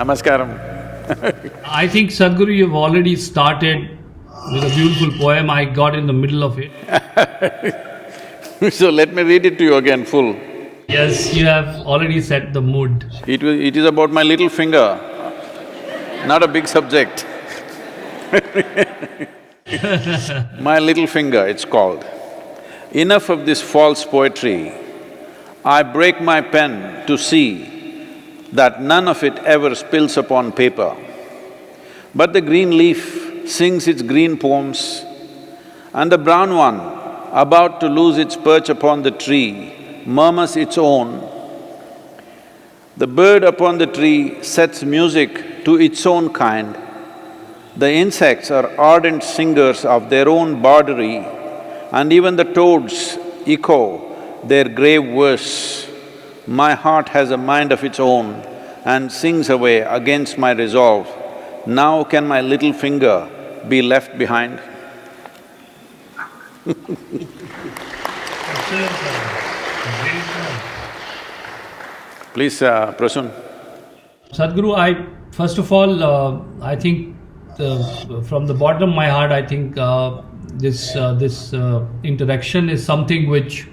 Namaskaram. I think, Sadhguru, you've already started with a beautiful poem. I got in the middle of it. So let me read it to you again full. Yes, you have already set the mood. It is about my little finger, not a big subject. My little finger, it's called. Enough of this false poetry. I break my pen to see that none of it ever spills upon paper. But the green leaf sings its green poems, and the brown one, about to lose its perch upon the tree, murmurs its own. The bird upon the tree sets music to its own kind. The insects are ardent singers of their own bardery, and even the toads echo their grave verse. My heart has a mind of its own and sings away against my resolve. Now can my little finger be left behind? Please, Prasoon. Sadhguru, first of all, I think from the bottom of my heart, I think this interaction is something which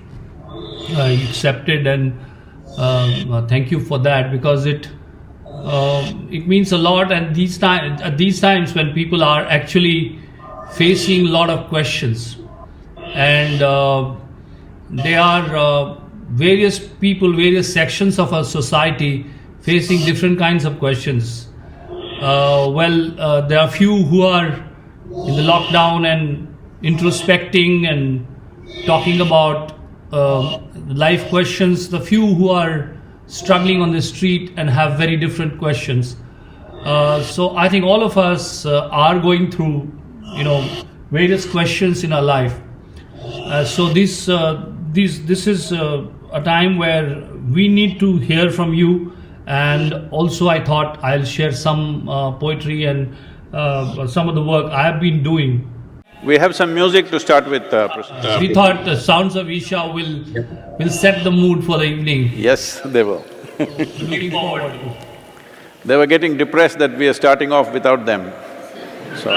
I accepted, and thank you for that, because it means a lot. And at these times when people are actually facing a lot of questions, and they are various people, various sections of our society facing different kinds of questions. There are few who are in the lockdown and introspecting and talking about life questions, the few who are struggling on the street and have very different questions. So I think all of us are going through, various questions in our life. So this is a time where we need to hear from you, and also I thought I'll share some poetry and some of the work I have been doing. We have some music to start with, Prasoon. We thought the sounds of Isha will set the mood for the evening. Yes, they will. Looking forward. They were getting depressed that we are starting off without them, so…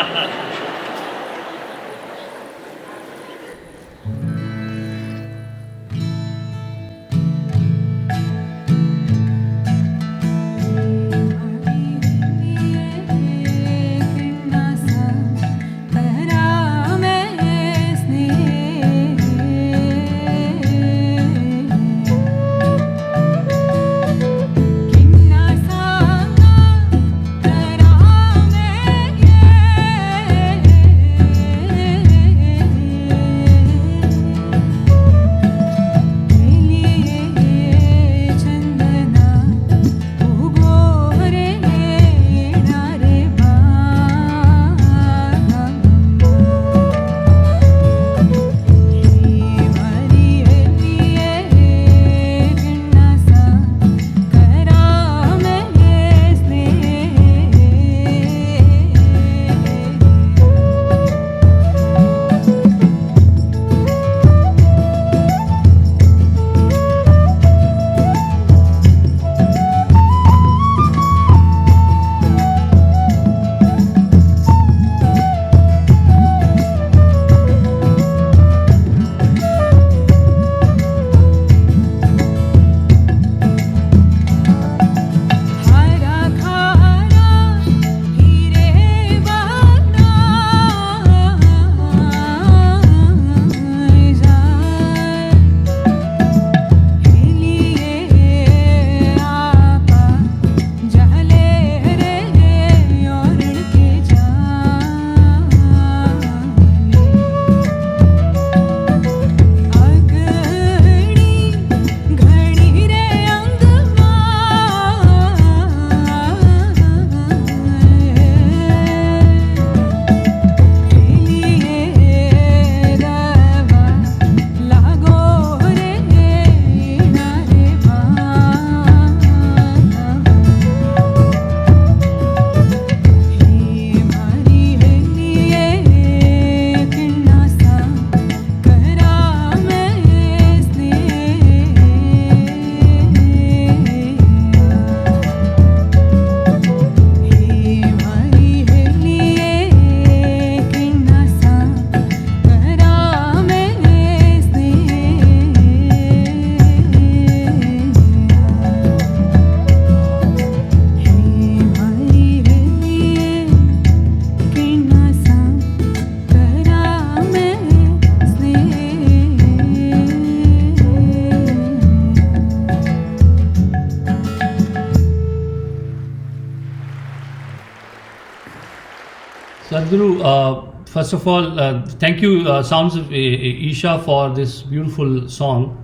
Sadhguru, first of all, thank you, Sounds of Isha, for this beautiful song.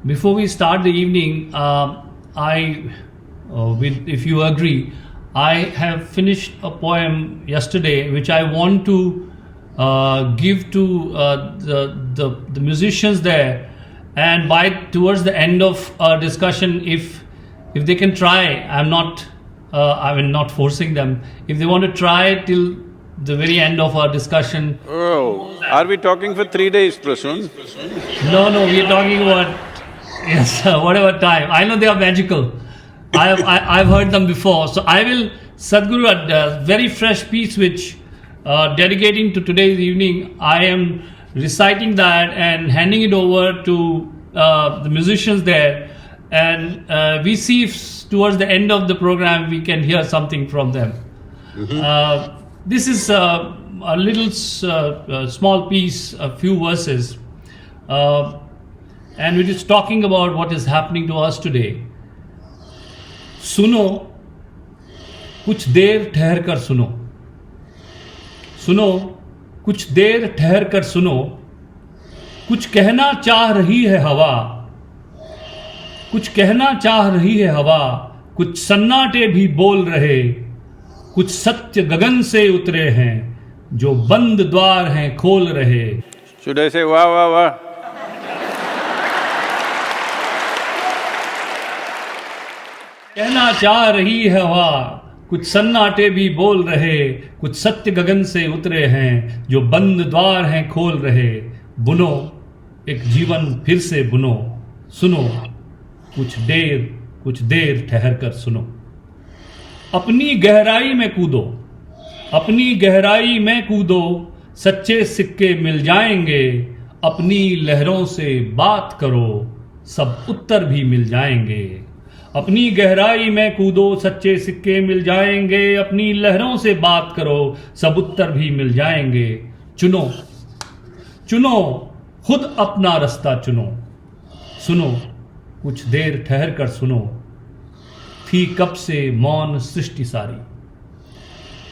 Before we start the evening, if you agree, I have finished a poem yesterday which I want to give to the musicians there, and towards the end of our discussion, if they can try, not forcing them. If they want to try till the very end of our discussion. Oh, are we talking for 3 days, Prasoon? No, we are talking about, yes, whatever time. I know they are magical. I've heard them before. So I will, Sadhguru, a very fresh piece which dedicating to today's evening, I am reciting that and handing it over to the musicians there, and we see if towards the end of the program we can hear something from them. This is a little small piece, a few verses, and it is talking about what is happening to us today. सुनो, कुछ देर ठहर कर सुनो, सुनो, कुछ देर ठहर कर सुनो, कुछ कहना चाह रही है हवा, कुछ कहना चाह रही है हवा, कुछ सन्नाटे भी बोल रहे, कुछ सत्य गगन से उतरे हैं, जो बंद द्वार हैं खोल रहे. Should I say wah, wah, wah? कहना चाह रही है हवा, कुछ सन्नाटे भी बोल रहे, कुछ सत्य गगन से उतरे हैं, जो बंद द्वार हैं खोल रहे. बुनो एक जीवन फिर से बुनो, सुनो, कुछ देर ठहर कर सुनो. अपनी गहराई में कूदो, अपनी गहराई में कूदो, सच्चे सिक्के मिल जाएंगे. अपनी लहरों से बात करो, सब उत्तर भी मिल जाएंगे. अपनी गहराई में कूदो, सच्चे सिक्के मिल जाएंगे. अपनी लहरों से बात करो, सब उत्तर भी मिल जाएंगे. चुनो, चुनो, खुद अपना रास्ता चुनो. सुनो, कुछ देर ठहर कर सुनो. थी कब से मौन सृष्टि सारी,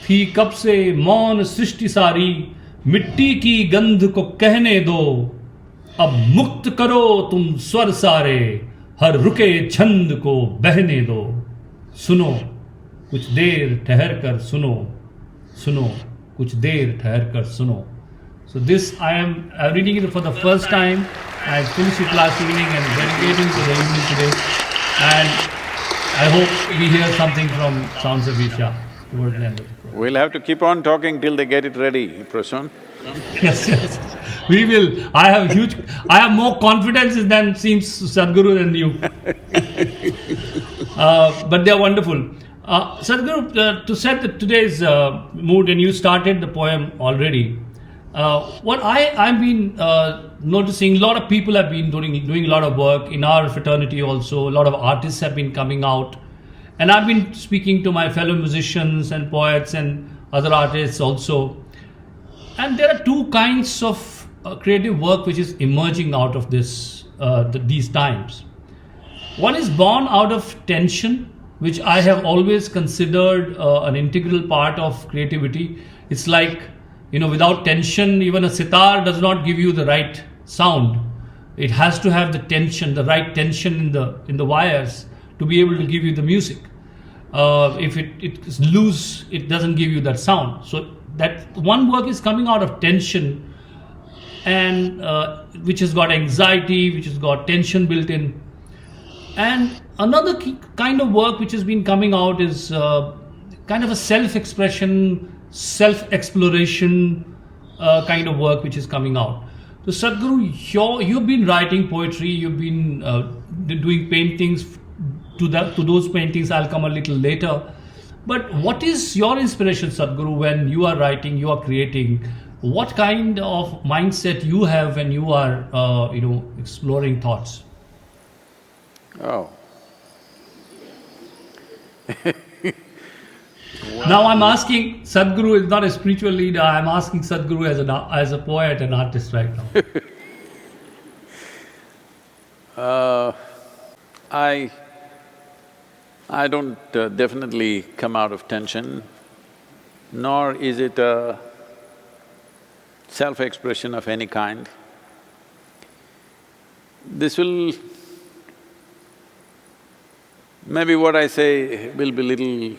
थी कब से मौन सृष्टि सारी. मिट्टी की गंध को कहने दो, अब मुक्त करो तुम स्वर सारे. हर रुके छंद को बहने दो. सुनो, कुछ देर ठहर कर सुनो, सुनो, कुछ देर ठहर कर सुनो. So this I'm reading it for the first time. I finished it last evening and dedicating to the evening today. And I hope we hear something from Sounds of Isha towards the end of the program. We'll have to keep on talking till they get it ready, Prasoon. Yes. We will. I have more confidence than seems Sadhguru than you. But they are wonderful. Sadhguru, to set today's mood, and you started the poem already. What I've been noticing, a lot of people have been doing a lot of work in our fraternity also. A lot of artists have been coming out, and I've been speaking to my fellow musicians and poets and other artists also. And there are two kinds of creative work which is emerging out of these times. One is born out of tension, which I have always considered an integral part of creativity. It's like, without tension, even a sitar does not give you the right sound. It has to have the tension, the right tension in the wires to be able to give you the music. If it's loose, it doesn't give you that sound. So that one work is coming out of tension, and which has got anxiety, which has got tension built in. And another kind of work which has been coming out is kind of a self-expression, self-exploration kind of work which is coming out. So Sadhguru, you've been writing poetry, you've been doing paintings. To those paintings I'll come a little later. But what is your inspiration, Sadhguru, when you are writing, you are creating? What kind of mindset you have when you are, exploring thoughts? Oh. Now I'm asking, Sadhguru is not a spiritual leader, I'm asking Sadhguru as a poet and artist right now. I don't definitely come out of tension. nor is it a self-expression of any kind. This will… maybe what I say will be little,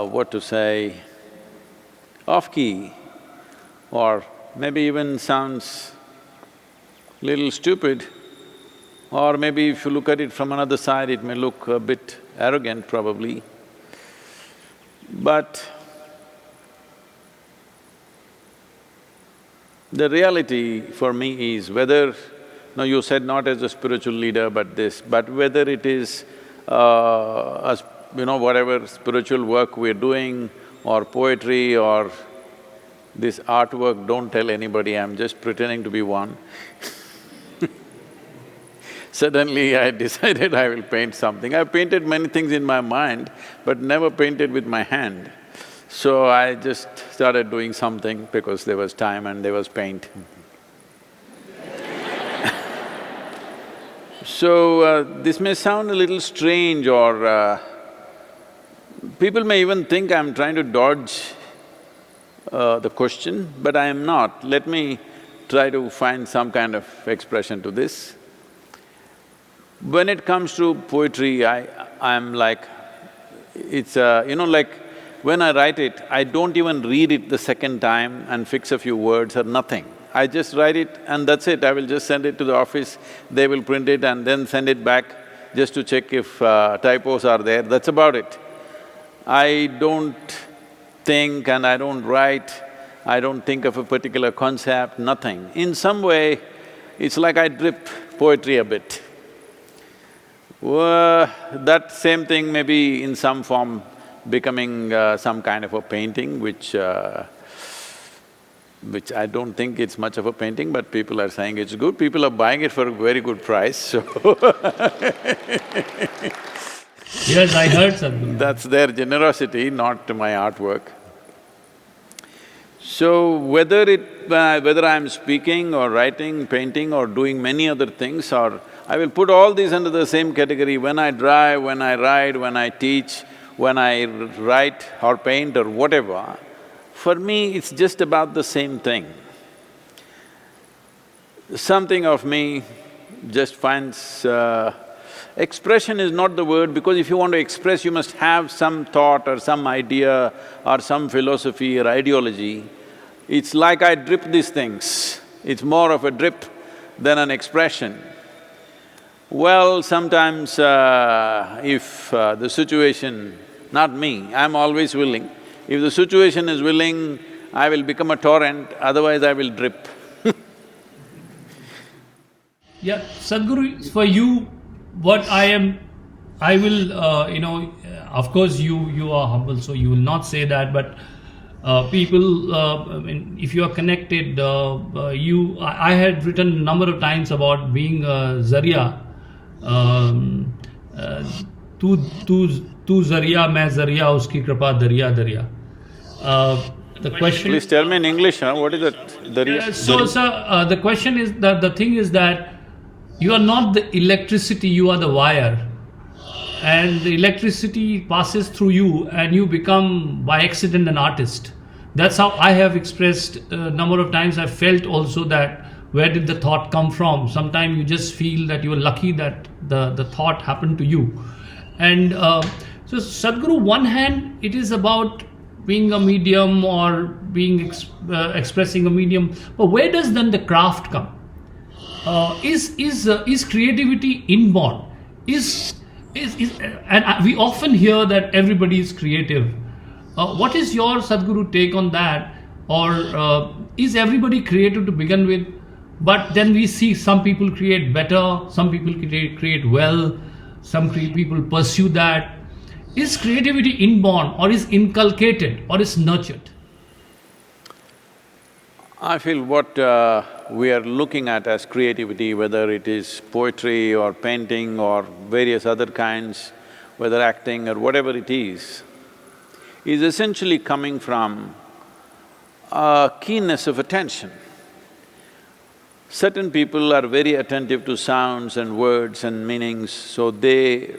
what to say, off-key, or maybe even sounds little stupid, or maybe if you look at it from another side, it may look a bit arrogant probably. But the reality for me is whether… no, you said not as a spiritual leader but this, but whether it is whatever spiritual work we're doing or poetry or this artwork, don't tell anybody, I'm just pretending to be one. Suddenly I decided I will paint something. I've painted many things in my mind, but never painted with my hand. So I just started doing something because there was time and there was paint. So, this may sound a little strange or people may even think I'm trying to dodge the question, but I am not. Let me try to find some kind of expression to this. When it comes to poetry, I'm like… it's like when I write it, I don't even read it the second time and fix a few words or nothing. I just write it and that's it. I will just send it to the office, they will print it and then send it back just to check if typos are there, that's about it. I don't think and I don't write, I don't think of a particular concept, nothing. In some way, it's like I drip poetry a bit. That same thing may be in some form becoming some kind of a painting, which I don't think it's much of a painting, but people are saying it's good. People are buying it for a very good price, so Yes, I heard something. that's their generosity, not my artwork. So whether I'm speaking or writing, painting or doing many other things, or I will put all these under the same category. When I drive, when I ride, when I teach, when I write or paint or whatever, for me it's just about the same thing. Something of me just finds… expression is not the word, because if you want to express, you must have some thought or some idea or some philosophy or ideology. It's like I drip these things, it's more of a drip than an expression. Well, sometimes if the situation… not me, I'm always willing. If the situation is willing, I will become a torrent, otherwise I will drip. Yeah, Sadhguru, for you, what I will, of course you are humble, so you will not say that, but people, if you are connected, I had written a number of times about being Zariya, तू जरिया मैं जरिया उसकी कृपा दरिया दरिया. The question… Please tell me in English, huh? What is that? Dariya? So, sir, the question is that… the thing is that you are not the electricity, you are the wire. And the electricity passes through you and you become by accident an artist. That's how I have expressed a number of times. I felt also that where did the thought come from? Sometimes you just feel that you are lucky that the thought happened to you. And so Sadhguru, one hand it is about being a medium or being expressing a medium, but where does then the craft come? Is creativity inborn? And we often hear that everybody is creative. What is your Sadhguru take on that? Or is everybody creative to begin with, but then we see some people create better, some people create well, some people pursue that. Is creativity inborn or is inculcated or is nurtured? I feel what we are looking at as creativity, whether it is poetry or painting or various other kinds, whether acting or whatever it is essentially coming from a keenness of attention. Certain people are very attentive to sounds and words and meanings, so they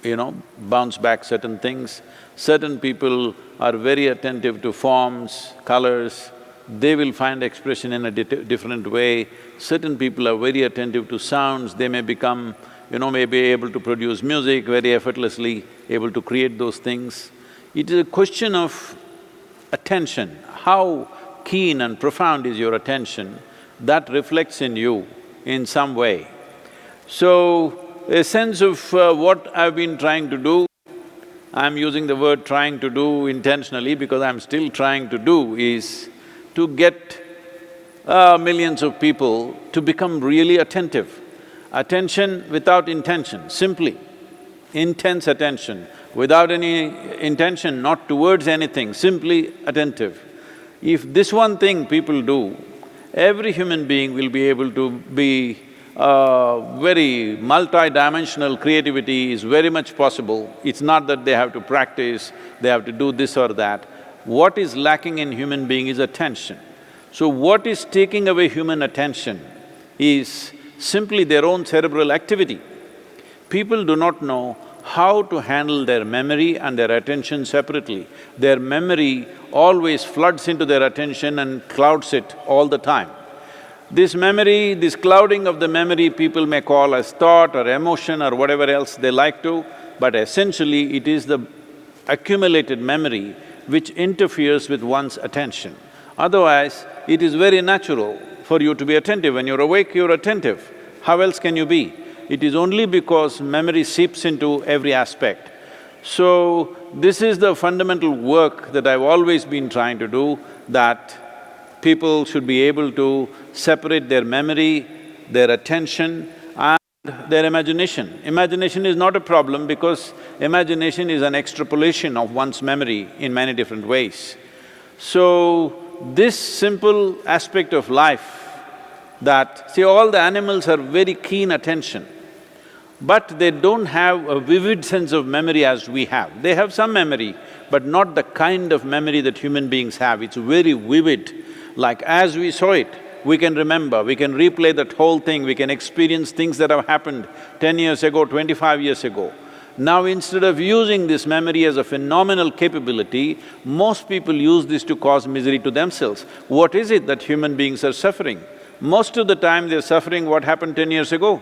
bounce back certain things. Certain people are very attentive to forms, colors, they will find expression in a different way. Certain people are very attentive to sounds, they may become, may be able to produce music very effortlessly, able to create those things. It is a question of attention. How keen and profound is your attention, that reflects in you in some way. So, a sense of what I've been trying to do, I'm using the word trying to do intentionally because I'm still trying to do, is to get millions of people to become really attentive. Attention without intention, simply intense attention, without any intention, not towards anything, simply attentive. If this one thing people do, every human being will be able to be very multi-dimensional. Creativity is very much possible. It's not that they have to practice, they have to do this or that. What is lacking in human being is attention. So what is taking away human attention is simply their own cerebral activity. People do not know how to handle their memory and their attention separately. Their memory always floods into their attention and clouds it all the time. This memory, this clouding of the memory, people may call as thought or emotion or whatever else they like to, but essentially it is the accumulated memory which interferes with one's attention. Otherwise, it is very natural for you to be attentive. When you're awake, you're attentive. How else can you be? It is only because memory seeps into every aspect. So, this is the fundamental work that I've always been trying to do, that people should be able to separate their memory, their attention and their imagination. Imagination is not a problem because imagination is an extrapolation of one's memory in many different ways. So, this simple aspect of life, that… See, all the animals are very keen attention, but they don't have a vivid sense of memory as we have. They have some memory, but not the kind of memory that human beings have. It's very vivid. Like as we saw it, we can remember, we can replay that whole thing, we can experience things that have happened 10 years ago, 25 years ago. Now instead of using this memory as a phenomenal capability, most people use this to cause misery to themselves. What is it that human beings are suffering? Most of the time they're suffering what happened 10 years ago.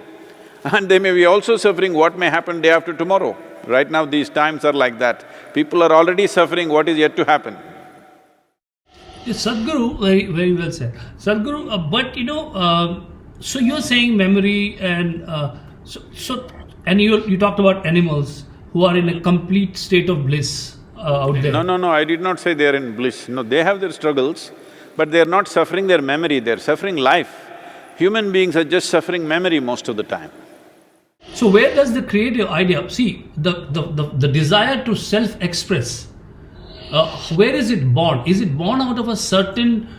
And they may be also suffering what may happen day after tomorrow. Right now these times are like that. People are already suffering what is yet to happen. Yes, Sadhguru, very well said. Sadhguru, so you're saying memory and and you talked about animals who are in a complete state of bliss out there. No, I did not say they are in bliss. No, they have their struggles, but they are not suffering their memory, they are suffering life. Human beings are just suffering memory most of the time. So where does the creative idea… See, the desire to self-express, where is it born? Is it born out of a certain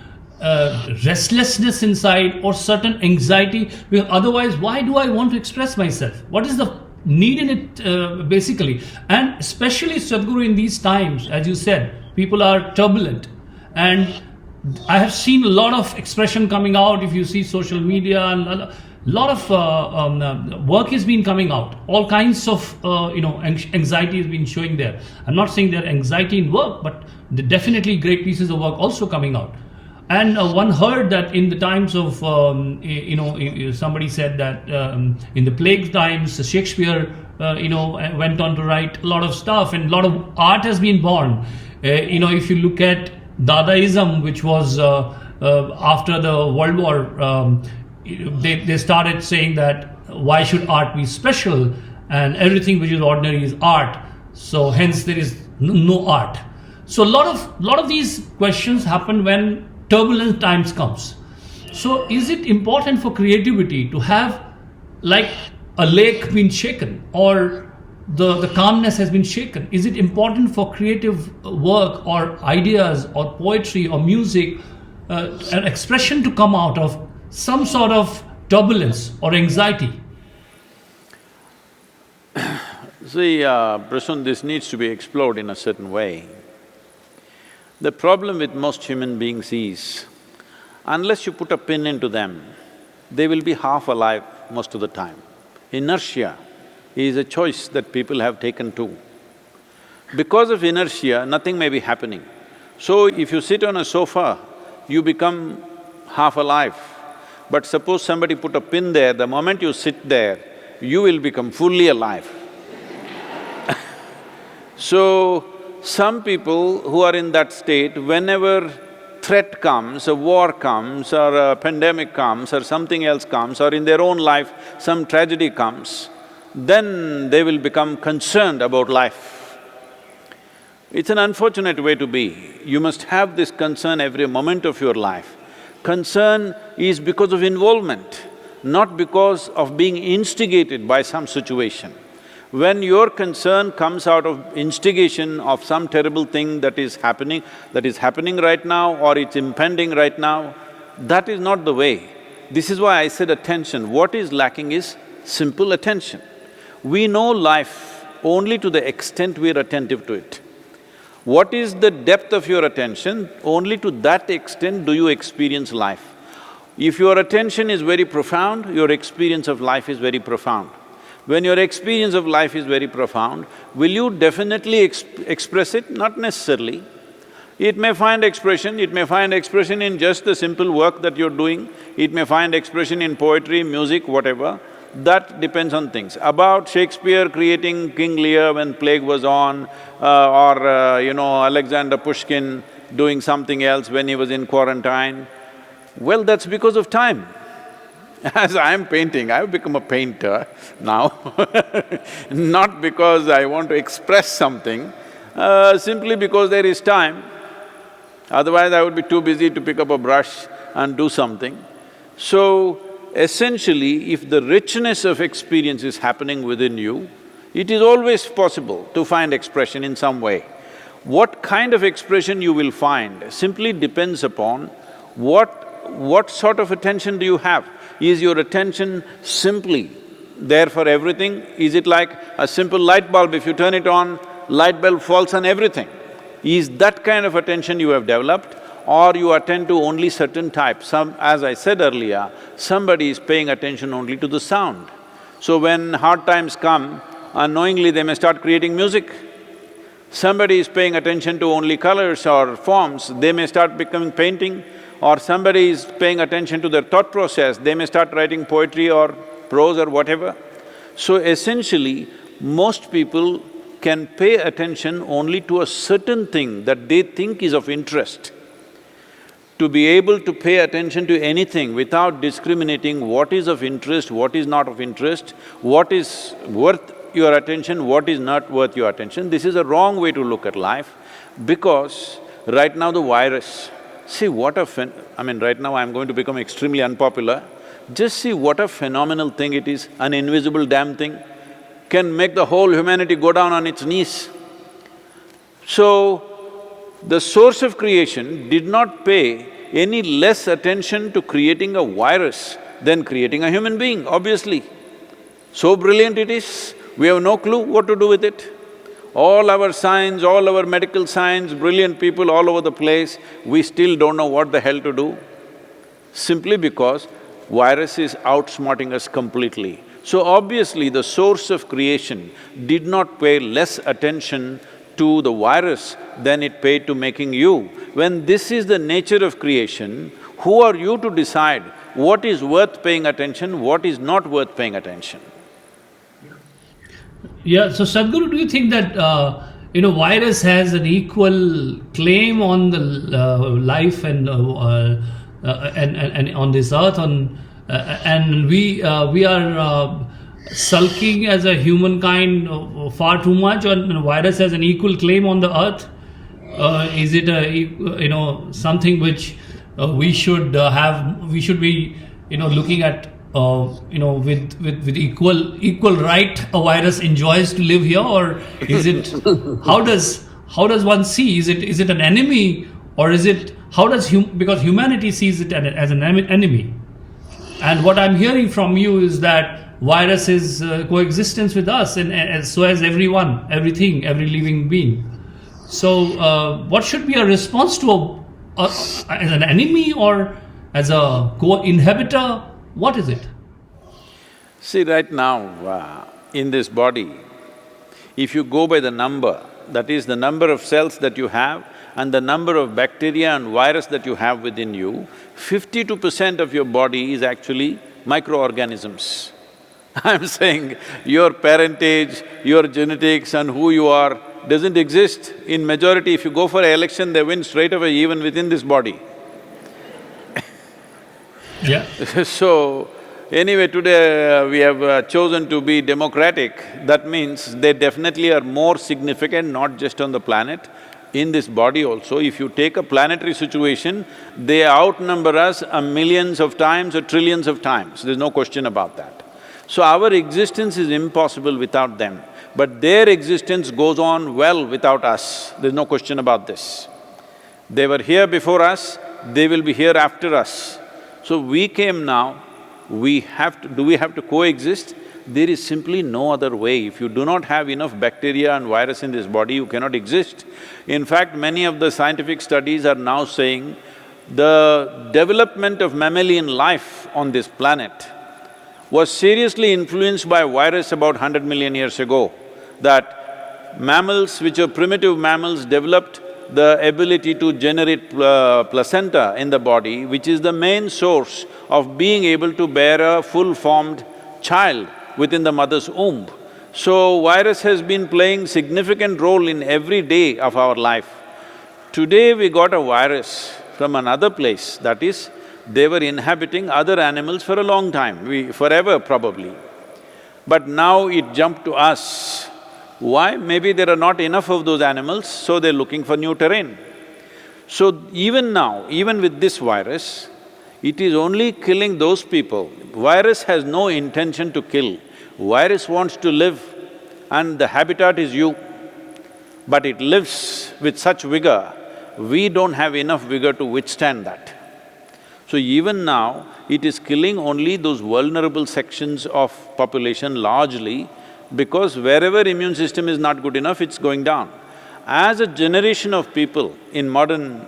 restlessness inside or certain anxiety? Because otherwise, why do I want to express myself? What is the need in it basically? And especially, Sadhguru, in these times, as you said, people are turbulent, and I have seen a lot of expression coming out. If you see social media, and a lot of work has been coming out. All kinds of anxiety has been showing there. I'm not saying there are anxiety in work, but definitely great pieces of work also coming out. And one heard that in the times of somebody said that in the plague times Shakespeare went on to write a lot of stuff, and a lot of art has been born. If you look at Dadaism, which was after the World War, they started saying that why should art be special, and everything which is ordinary is art, so hence there is no art. So a lot of these questions happen when turbulent times comes. So is it important for creativity to have like a lake being shaken, or the calmness has been shaken? Is it important for creative work or ideas or poetry or music, an expression to come out of some sort of turbulence or anxiety? See, Prasoon, this needs to be explored in a certain way. The problem with most human beings is, unless you put a pin into them, they will be half alive most of the time. Inertia is a choice that people have taken too. Because of inertia, nothing may be happening. So if you sit on a sofa, you become half alive. But suppose somebody put a pin there, the moment you sit there, you will become fully alive. So, some people who are in that state, whenever threat comes, a war comes, or a pandemic comes, or something else comes, or in their own life some tragedy comes, then they will become concerned about life. It's an unfortunate way to be. You must have this concern every moment of your life. Concern is because of involvement, not because of being instigated by some situation. When your concern comes out of instigation of some terrible thing that is happening right now or it's impending right now, that is not the way. This is why I said attention. What is lacking is simple attention. We know life only to the extent we are attentive to it. What is the depth of your attention? Only to that extent do you experience life. If your attention is very profound, your experience of life is very profound. When your experience of life is very profound, will you definitely express it? Not necessarily. It may find expression in just the simple work that you're doing, it may find expression in poetry, music, whatever. That depends on things. About Shakespeare creating King Lear when plague was on, Alexander Pushkin doing something else when he was in quarantine, well, that's because of time. As I am painting, I've become a painter now not because I want to express something, simply because there is time. Otherwise, I would be too busy to pick up a brush and do something. So, essentially, if the richness of experience is happening within you, it is always possible to find expression in some way. What kind of expression you will find simply depends upon what sort of attention do you have. Is your attention simply there for everything? Is it like a simple light bulb, if you turn it on, light bulb falls on everything? Is that kind of attention you have developed, or you attend to only certain types? As I said earlier, somebody is paying attention only to the sound. So when hard times come, unknowingly they may start creating music. Somebody is paying attention to only colors or forms, they may start becoming painting. Or somebody is paying attention to their thought process, they may start writing poetry or prose or whatever. So essentially, most people can pay attention only to a certain thing that they think is of interest. To be able to pay attention to anything without discriminating what is of interest, what is not of interest, what is worth your attention, what is not worth your attention, this is a wrong way to look at life, because right now the virus, see what a right now I'm going to become extremely unpopular. Just see what a phenomenal thing it is, an invisible damn thing can make the whole humanity go down on its knees. So, the source of creation did not pay any less attention to creating a virus than creating a human being, obviously. So brilliant it is, we have no clue what to do with it. All our science, all our medical science, brilliant people all over the place, we still don't know what the hell to do, simply because virus is outsmarting us completely. So obviously the source of creation did not pay less attention to the virus than it paid to making you. When this is the nature of creation, who are you to decide what is worth paying attention, what is not worth paying attention? Yeah, so Sadhguru, do you think that virus has an equal claim on the life and on this earth, and we are sulking as a humankind far too much, and virus has an equal claim on the earth? Is it something which we should be looking at with equal right a virus enjoys to live here, or is it… how does one see? Is it an enemy, or is it… because humanity sees it as an enemy. And what I'm hearing from you is that virus is coexistence with us, and so as everyone, everything, every living being. So what should be a response to as an enemy or as a co-inhabitor? What is it? See, right now, in this body, if you go by the number, that is the number of cells that you have and the number of bacteria and virus that you have within you, 52% of your body is actually microorganisms. I'm saying your parentage, your genetics and who you are doesn't exist. In majority, if you go for an election, they win straight away even within this body. Yeah. So, anyway, today we have chosen to be democratic. That means they definitely are more significant, not just on the planet, in this body also. If you take a planetary situation, they outnumber us millions of times or trillions of times, there's no question about that. So our existence is impossible without them, but their existence goes on well without us, there's no question about this. They were here before us, they will be here after us. So we came now, do we have to coexist? There is simply no other way. If you do not have enough bacteria and virus in this body, you cannot exist. In fact, many of the scientific studies are now saying the development of mammalian life on this planet was seriously influenced by virus about 100 million years ago, that mammals, which are primitive mammals, developed the ability to generate placenta in the body, which is the main source of being able to bear a full-formed child within the mother's womb. So, virus has been playing significant role in every day of our life. Today we got a virus from another place, that is, they were inhabiting other animals for a long time, forever probably. But now it jumped to us. Why? Maybe there are not enough of those animals, so they're looking for new terrain. So even now, even with this virus, it is only killing those people. Virus has no intention to kill. Virus wants to live and the habitat is you. But it lives with such vigor, we don't have enough vigor to withstand that. So even now, it is killing only those vulnerable sections of population largely, because wherever immune system is not good enough, it's going down. As a generation of people in modern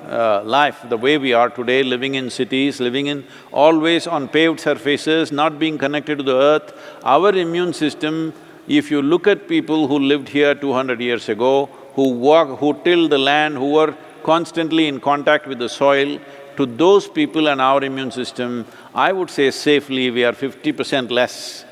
life, the way we are today, living in cities, living in always on paved surfaces, not being connected to the earth, our immune system, if you look at people who lived here 200 years ago, who tilled the land, who were constantly in contact with the soil, to those people and our immune system, I would say safely we are 50% less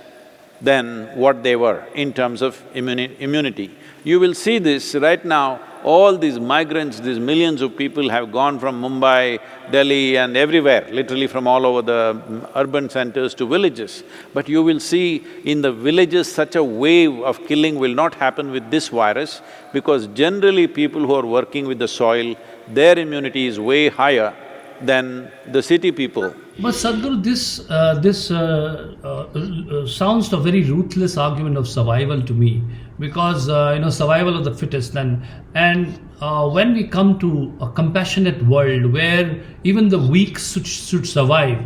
than what they were in terms of immunity. You will see this right now, all these migrants, these millions of people have gone from Mumbai, Delhi and everywhere, literally from all over the urban centers to villages. But you will see in the villages such a wave of killing will not happen with this virus, because generally people who are working with the soil, their immunity is way higher than the city people. But Sadhguru, this sounds a very ruthless argument of survival to me, because survival of the fittest. And when we come to a compassionate world where even the weak should survive,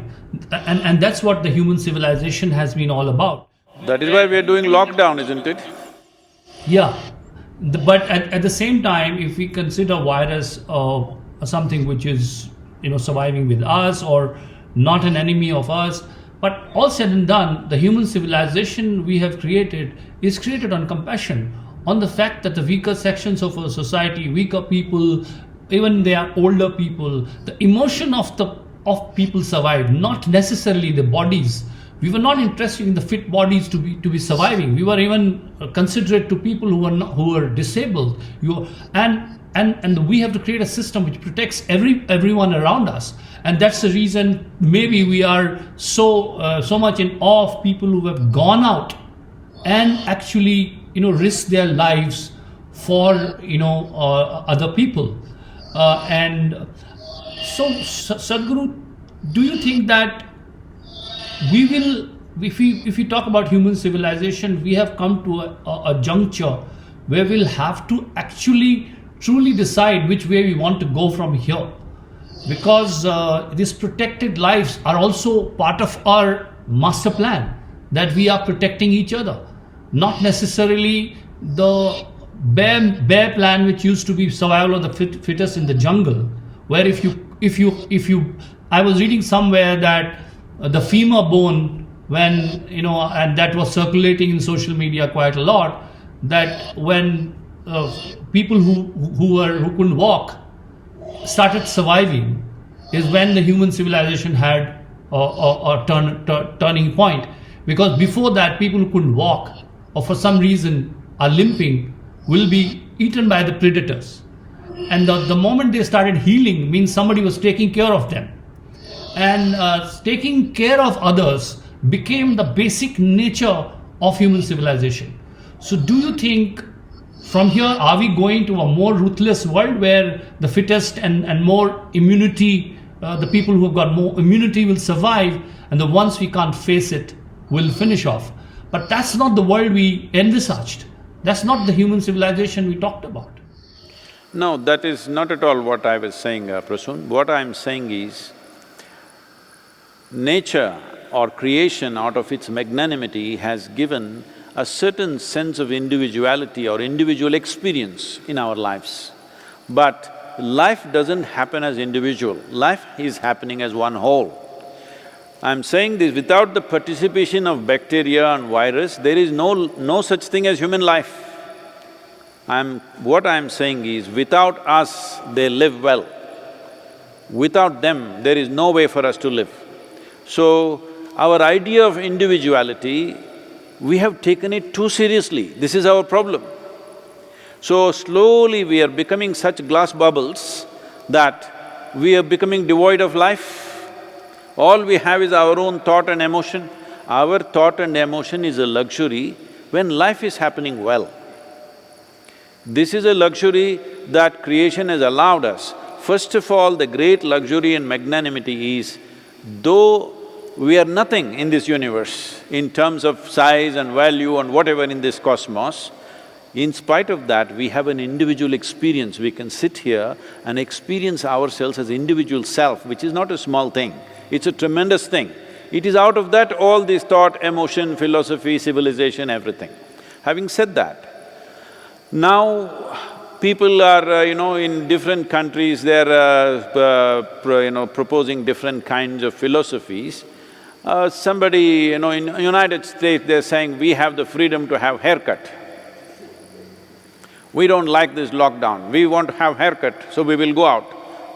and that's what the human civilization has been all about. That is why we are doing lockdown, isn't it? Yeah, but at the same time, if we consider virus something which is surviving with us or not an enemy of us, but all said and done, the human civilization we have created is created on compassion, on the fact that the weaker sections of our society, weaker people, even they are older people, the emotion of people survive, not necessarily the bodies. We were not interested in the fit bodies to be surviving. We were even considerate to people who are disabled. And we have to create a system which protects everyone around us. And that's the reason maybe we are so much in awe of people who have gone out and actually risk their lives for other people. And so Sadhguru, do you think that we will, if we talk about human civilization, we have come to a juncture where we'll have to actually truly decide which way we want to go from here, because these protected lives are also part of our master plan, that we are protecting each other, not necessarily the bare plan which used to be survival of the fittest in the jungle, where if you I was reading somewhere that the femur bone when, and that was circulating in social media quite a lot, that when people who couldn't walk started surviving, is when the human civilization had a turning point. Because before that, people who couldn't walk or for some reason are limping will be eaten by the predators. And the moment they started healing means somebody was taking care of them. And taking care of others became the basic nature of human civilization. So do you think from here, are we going to a more ruthless world where the fittest and more immunity, the people who have got more immunity will survive, and the ones we can't face it will finish off? But that's not the world we envisaged. That's not the human civilization we talked about. No, that is not at all what I was saying, Prasoon. What I'm saying is, nature or creation out of its magnanimity has given a certain sense of individuality or individual experience in our lives. But life doesn't happen as individual, life is happening as one whole. I'm saying this, without the participation of bacteria and virus, there is no such thing as human life. What I'm saying is, without us, they live well. Without them, there is no way for us to live. So, our idea of individuality, we have taken it too seriously. This is our problem. So, slowly we are becoming such glass bubbles that we are becoming devoid of life. All we have is our own thought and emotion. Our thought and emotion is a luxury when life is happening well. This is a luxury that creation has allowed us. First of all, the great luxury and magnanimity is, though we are nothing in this universe in terms of size and value and whatever in this cosmos, in spite of that, we have an individual experience. We can sit here and experience ourselves as individual self, which is not a small thing. It's a tremendous thing. It is out of that all this thought, emotion, philosophy, civilization, everything. Having said that, now people are, in different countries, they're proposing different kinds of philosophies. Somebody, in United States, they're saying, we have the freedom to have haircut. We don't like this lockdown, we want to have haircut, so we will go out.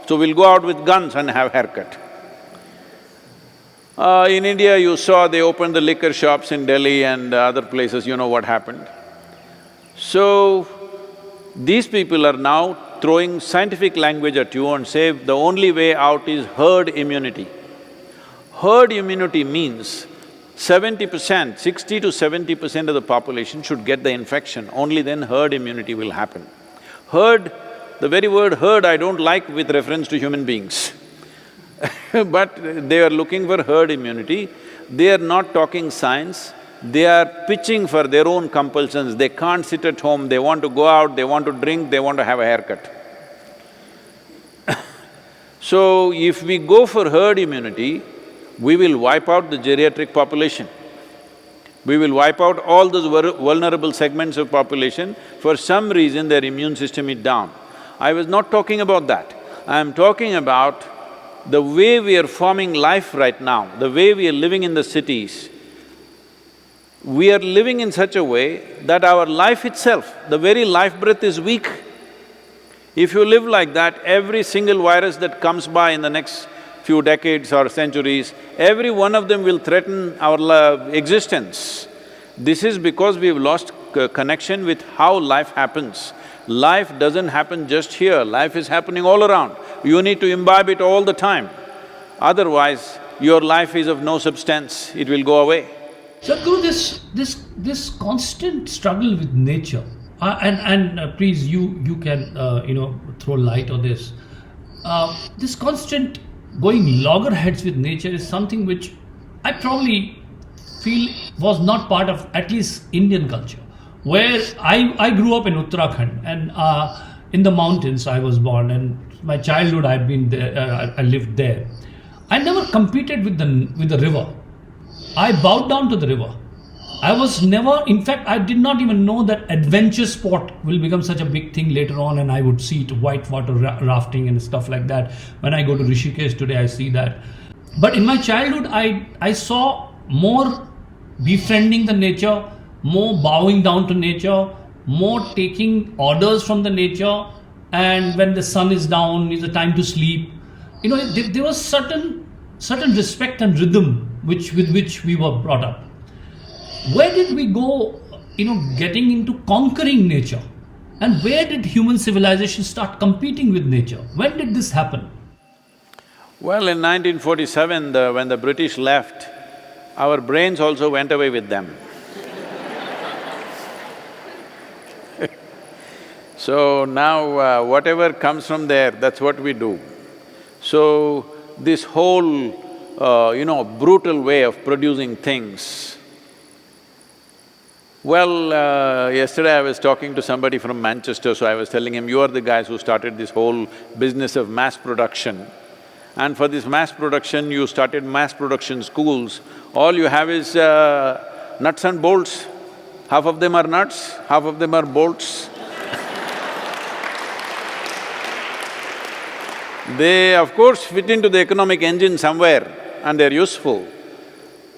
So we'll go out with guns and have haircut. In India, you saw they opened the liquor shops in Delhi and other places, you know what happened. So, these people are now throwing scientific language at you and say the only way out is herd immunity. Herd immunity means 70%, 60 to 70% of the population should get the infection, only then herd immunity will happen. Herd, the very word herd I don't like with reference to human beings but they are looking for herd immunity. They are not talking science, they are pitching for their own compulsions. They can't sit at home, they want to go out, they want to drink, they want to have a haircut. So, if we go for herd immunity, we will wipe out the geriatric population. We will wipe out all those vulnerable segments of population. For some reason, their immune system is down. I was not talking about that. I am talking about the way we are forming life right now, the way we are living in the cities. We are living in such a way that our life itself, the very life breath is weak. If you live like that, every single virus that comes by in the next few decades or centuries, every one of them will threaten our existence. This is because we've lost connection with how life happens. Life doesn't happen just here, life is happening all around. You need to imbibe it all the time. Otherwise, your life is of no substance, it will go away. Sadhguru, this constant struggle with nature, and please you can throw light on this. This constant going loggerheads with nature is something which I probably feel was not part of at least Indian culture. Where I grew up in Uttarakhand, and in the mountains I was born, and my childhood I've been there, I lived there. I never competed with the river. I bowed down to the river. I was never… in fact, I did not even know that adventure sport will become such a big thing later on, and I would see it, whitewater rafting and stuff like that. When I go to Rishikesh today, I see that. But in my childhood, I saw more befriending the nature, more bowing down to nature, more taking orders from the nature, and when the sun is down, it's a time to sleep. There was certain respect and rhythm with which we were brought up. Where did we go, getting into conquering nature? And where did human civilization start competing with nature? When did this happen? Well, in 1947, when the British left, our brains also went away with them. So now, whatever comes from there, that's what we do. So, this whole, brutal way of producing things. Well, yesterday I was talking to somebody from Manchester, so I was telling him, you are the guys who started this whole business of mass production. And for this mass production, you started mass production schools. All you have is nuts and bolts. Half of them are nuts, half of them are bolts. They, of course, fit into the economic engine somewhere and they're useful.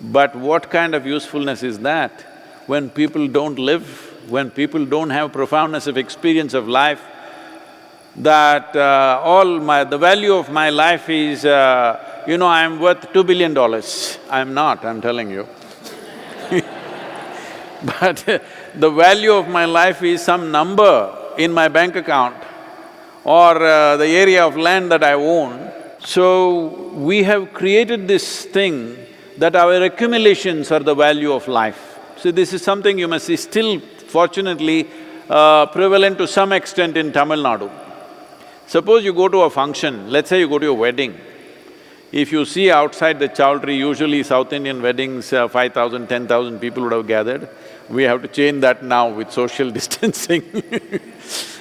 But what kind of usefulness is that when people don't live, when people don't have profoundness of experience of life, that the value of my life is, I'm worth $2 billion. I'm not, I'm telling you. But the value of my life is some number in my bank account or the area of land that I own. So, we have created this thing that our accumulations are the value of life. So, this is something you must see still fortunately prevalent to some extent in Tamil Nadu. Suppose you go to a function, let's say you go to a wedding. If you see outside the chowdhury, usually South Indian weddings, 5,000, 10,000 people would have gathered. We have to change that now with social distancing.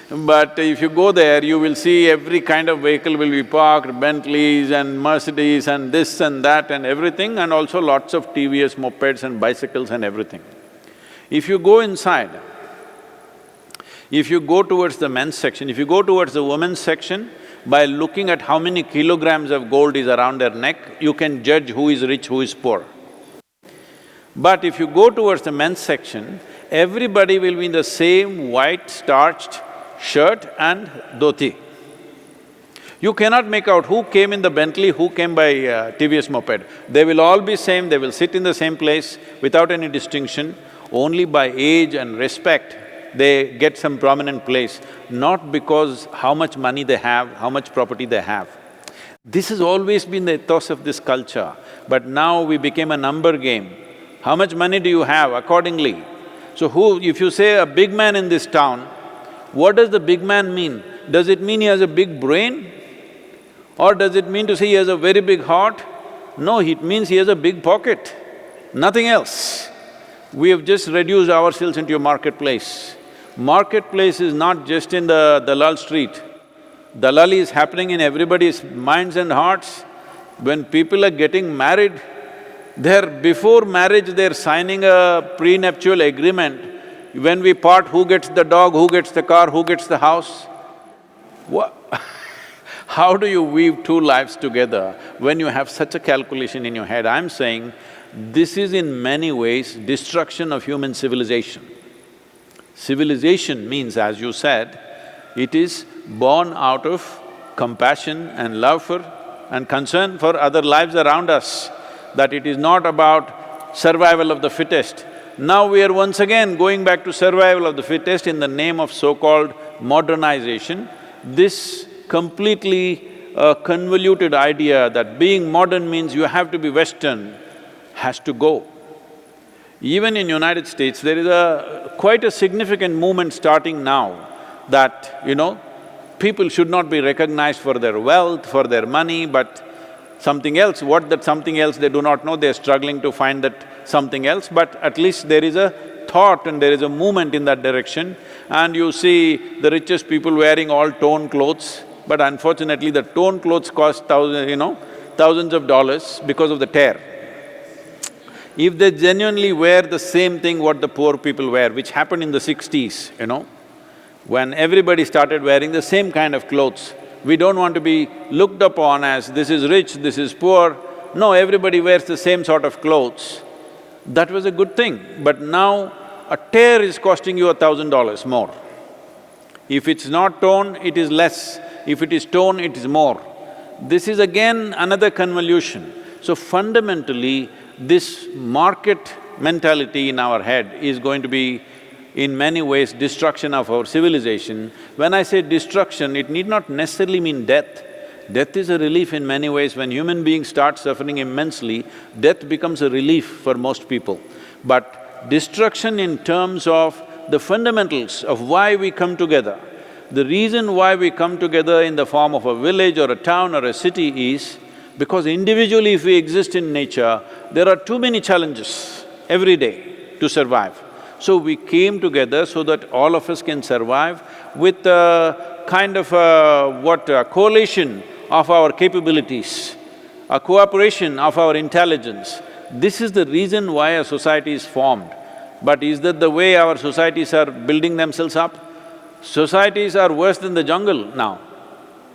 But if you go there, you will see every kind of vehicle will be parked, Bentleys and Mercedes and this and that and everything, and also lots of TVS mopeds and bicycles and everything. If you go inside, if you go towards the men's section, if you go towards the women's section, by looking at how many kilograms of gold is around their neck, you can judge who is rich, who is poor. But if you go towards the men's section, everybody will be in the same white starched shirt and dhoti. You cannot make out who came in the Bentley, who came by TVS moped. They will all be same, they will sit in the same place without any distinction. Only by age and respect, they get some prominent place, not because how much money they have, how much property they have. This has always been the ethos of this culture, but now we became a number game. How much money do you have accordingly? So if you say a big man in this town, what does the big man mean? Does it mean he has a big brain? Or does it mean to say he has a very big heart? No, it means he has a big pocket, nothing else. We have just reduced ourselves into a marketplace. Marketplace is not just in the Dalal street. Dalal is happening in everybody's minds and hearts. When people are getting married, before marriage they're signing a prenuptial agreement. When we part, who gets the dog, who gets the car, who gets the house? How do you weave two lives together when you have such a calculation in your head? I'm saying, this is in many ways destruction of human civilization. Civilization means, as you said, it is born out of compassion and love for and concern for other lives around us, that it is not about survival of the fittest. Now we are once again going back to survival of the fittest in the name of so-called modernization. This completely convoluted idea that being modern means you have to be Western has to go. Even in United States, there is quite a significant movement starting now that, people should not be recognized for their wealth, for their money, but something else. What that something else they do not know, they're struggling to find that something else, but at least there is a thought and there is a movement in that direction. And you see the richest people wearing all torn clothes, but unfortunately the torn clothes cost thousands of dollars because of the tear. If they genuinely wear the same thing what the poor people wear, which happened in the 60s, when everybody started wearing the same kind of clothes, we don't want to be looked upon as this is rich, this is poor. No, everybody wears the same sort of clothes. That was a good thing, but now a tear is costing you $1,000 more. If it's not torn, it is less. If it is torn, it is more. This is again another convolution. So fundamentally, this market mentality in our head is going to be in many ways destruction of our civilization. When I say destruction, it need not necessarily mean death. Death is a relief in many ways. When human beings start suffering immensely, death becomes a relief for most people. But destruction in terms of the fundamentals of why we come together, the reason why we come together in the form of a village or a town or a city is because individually if we exist in nature, there are too many challenges every day to survive. So we came together so that all of us can survive with a kind of a coalition of our capabilities, a cooperation of our intelligence. This is the reason why a society is formed. But is that the way our societies are building themselves up? Societies are worse than the jungle now.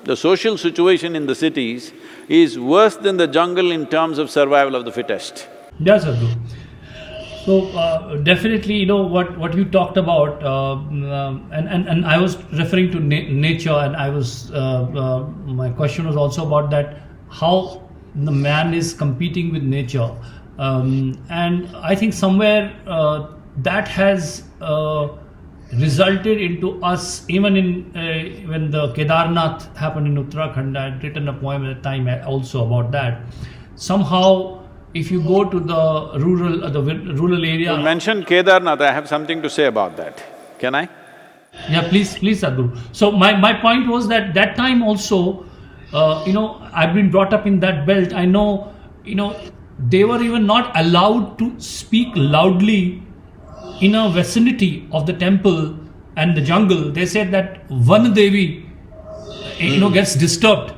The social situation in the cities is worse than the jungle in terms of survival of the fittest. Yes, Sadhguru. So definitely, you know what you talked about, and I was referring to nature, and I was my question was also about that, how the man is competing with nature, and I think somewhere that has resulted into us even in when the Kedarnath happened in Uttarakhand. I had written a poem at the time also about that. Somehow, if you go to the rural area… You mentioned Kedarnath, I have something to say about that. Can I? Yeah, please, Sadhguru. So my point was that time also, I've been brought up in that belt. I know, they were even not allowed to speak loudly in a vicinity of the temple and the jungle. They said that Van Devi, gets disturbed.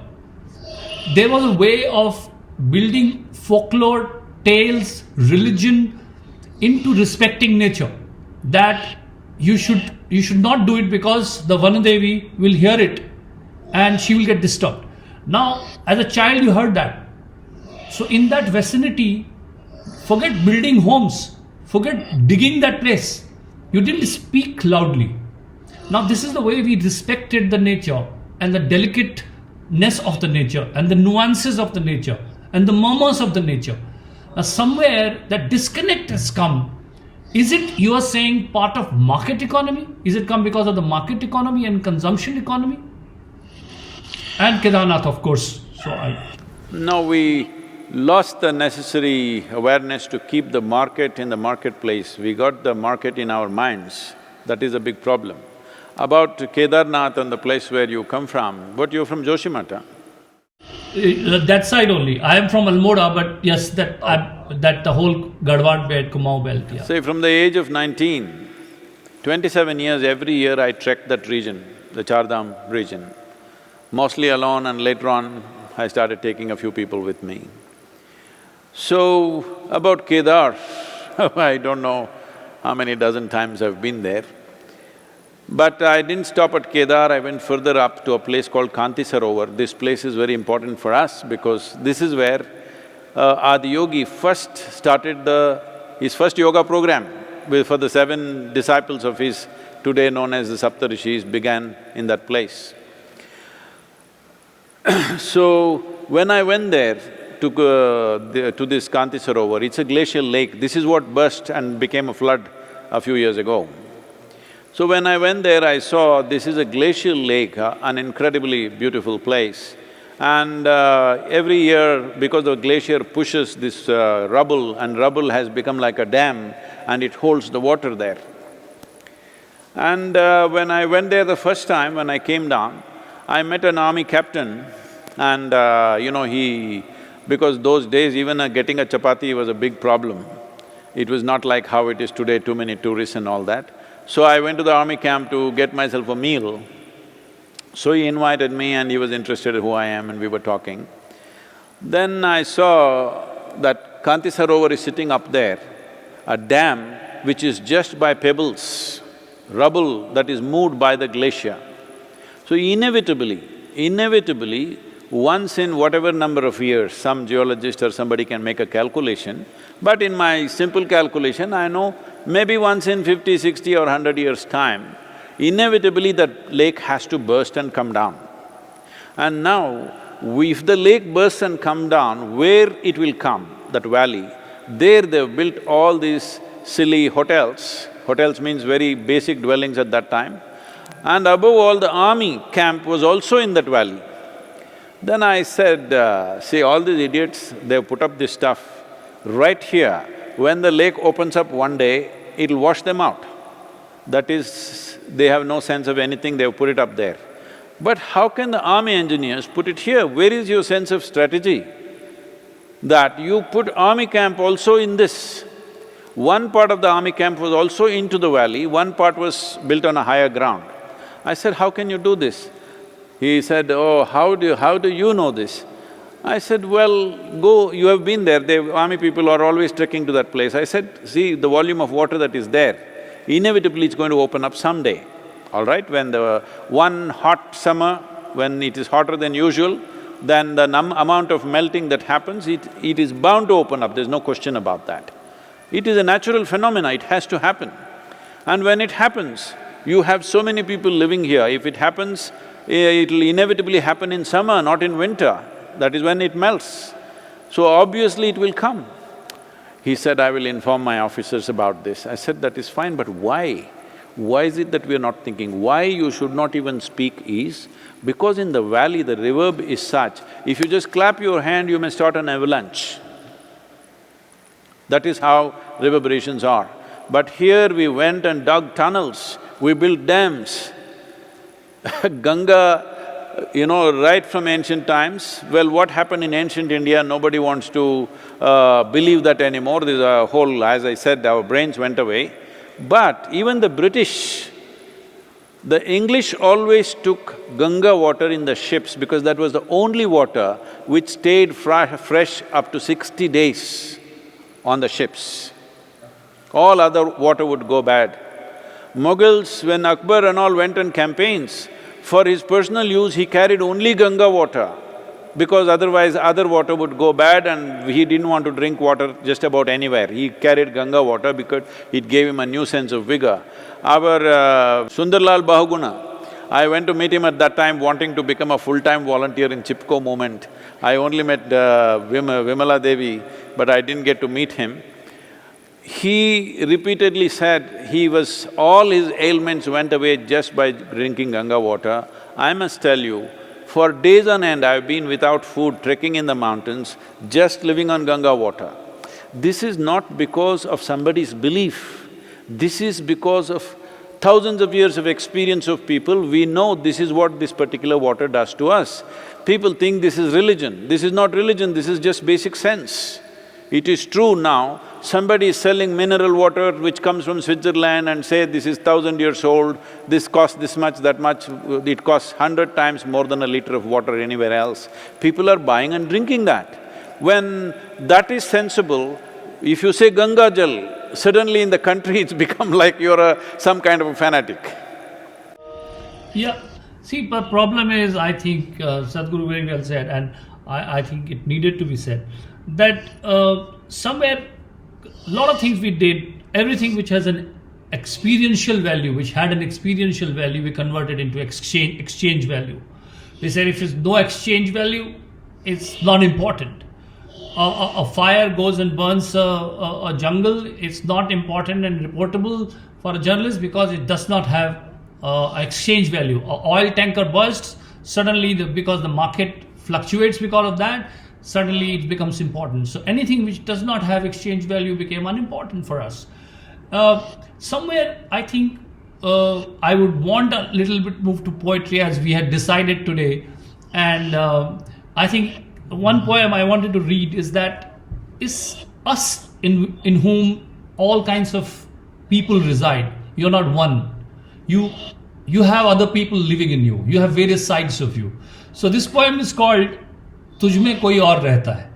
There was a way of building folklore, tales, religion into respecting nature. That you should not do it because the Vanadevi will hear it and she will get disturbed. Now, as a child you heard that. So in that vicinity, forget building homes, forget digging that place. You didn't speak loudly. Now this is the way we respected the nature and the delicateness of the nature and the nuances of the nature and the murmurs of the nature. Now somewhere that disconnect has come. Is it, you are saying, part of market economy? Is it come because of the market economy and consumption economy? And Kedarnath, of course. No, we lost the necessary awareness to keep the market in the marketplace. We got the market in our minds. That is a big problem. About Kedarnath and the place where you come from, but you're from Joshimata. That side only. I am from Almora, but yes, that the whole Garhwal belt, Kumaon belt, yeah. Say, from the age of 19, 27 years, every year I trekked that region, the Chardham region. Mostly alone, and later on I started taking a few people with me. So, about Kedar, I don't know how many dozen times I've been there. But I didn't stop at Kedar, I went further up to a place called Kanti Sarovar. This place is very important for us because this is where Adi Yogi first started his first yoga program for the 7 disciples of his, today known as the Saptarishis, began in that place. So, when I went there to this Kanti Sarovar, it's a glacial lake. This is what burst and became a flood a few years ago. So when I went there, I saw this is a glacial lake, an incredibly beautiful place. And every year, because the glacier pushes this rubble, and rubble has become like a dam and it holds the water there. And when I went there the first time, when I came down, I met an army captain and because those days even getting a chapati was a big problem. It was not like how it is today, too many tourists and all that. So I went to the army camp to get myself a meal. So he invited me and he was interested in who I am and we were talking. Then I saw that Kanti Sarovar is sitting up there, a dam which is just by pebbles, rubble that is moved by the glacier. So inevitably, once in whatever number of years, some geologist or somebody can make a calculation, but in my simple calculation, I know maybe once in 50, 60 or 100 years' time, inevitably that lake has to burst and come down. And now, if the lake bursts and come down, where it will come, that valley, there they've built all these silly hotels. Hotels means very basic dwellings at that time. And above all, the army camp was also in that valley. Then I said, see, all these idiots, they've put up this stuff right here. When the lake opens up one day, it'll wash them out. That is, they have no sense of anything, they've put it up there. But how can the army engineers put it here? Where is your sense of strategy? That you put army camp also in this. One part of the army camp was also into the valley, one part was built on a higher ground. I said, how can you do this? He said, oh, how do you know this? I said, well, go, you have been there, the army people are always trekking to that place. I said, see, the volume of water that is there, inevitably it's going to open up someday, all right? When the one hot summer, when it is hotter than usual, then the amount of melting that happens, it is bound to open up, there's no question about that. It is a natural phenomena, it has to happen. And when it happens, you have so many people living here, if it happens, it'll inevitably happen in summer, not in winter. That is when it melts. So obviously it will come. He said, I will inform my officers about this. I said, that is fine, but why? Why is it that we are not thinking? Why you should not even speak is, because in the valley the reverb is such, if you just clap your hand, you may start an avalanche. That is how reverberations are. But here we went and dug tunnels, we built dams. Ganga, right from ancient times, well, what happened in ancient India, nobody wants to believe that anymore. There's a whole… as I said, our brains went away. But even the British, the English always took Ganga water in the ships because that was the only water which stayed fresh up to 60 days on the ships. All other water would go bad. Mughals, when Akbar and all went on campaigns, for his personal use, he carried only Ganga water, because otherwise other water would go bad and he didn't want to drink water just about anywhere. He carried Ganga water because it gave him a new sense of vigor. Our Sundarlal Bahuguna, I went to meet him at that time wanting to become a full-time volunteer in Chipko movement. I only met Vimala Devi, but I didn't get to meet him. He repeatedly said all his ailments went away just by drinking Ganga water. I must tell you, for days on end I've been without food, trekking in the mountains, just living on Ganga water. This is not because of somebody's belief, this is because of thousands of years of experience of people. We know this is what this particular water does to us. People think this is religion. This is not religion, this is just basic sense. It is true now, somebody is selling mineral water which comes from Switzerland and say this is 1,000 years old, this costs this much, that much, it costs 100 times more than a liter of water anywhere else. People are buying and drinking that. When that is sensible, if you say Ganga Jal, suddenly in the country it's become like you're some kind of a fanatic. Yeah, see, the problem is, I think Sadhguru very well said, and I think it needed to be said, that somewhere, a lot of things we did, everything which has an experiential value, which had an experiential value, we converted into exchange value. We said if there's no exchange value, it's not important. A fire goes and burns a jungle, it's not important and reportable for a journalist because it does not have exchange value. A oil tanker bursts, suddenly because the market fluctuates because of that, suddenly it becomes important. So anything which does not have exchange value became unimportant for us. Somewhere I think I would want a little bit move to poetry as we had decided today, and I think one poem I wanted to read is that is us in whom all kinds of people reside. You're not one. You have other people living in you. You have various sides of you. So this poem is called Tujhme Koi Aur Rehta Hai.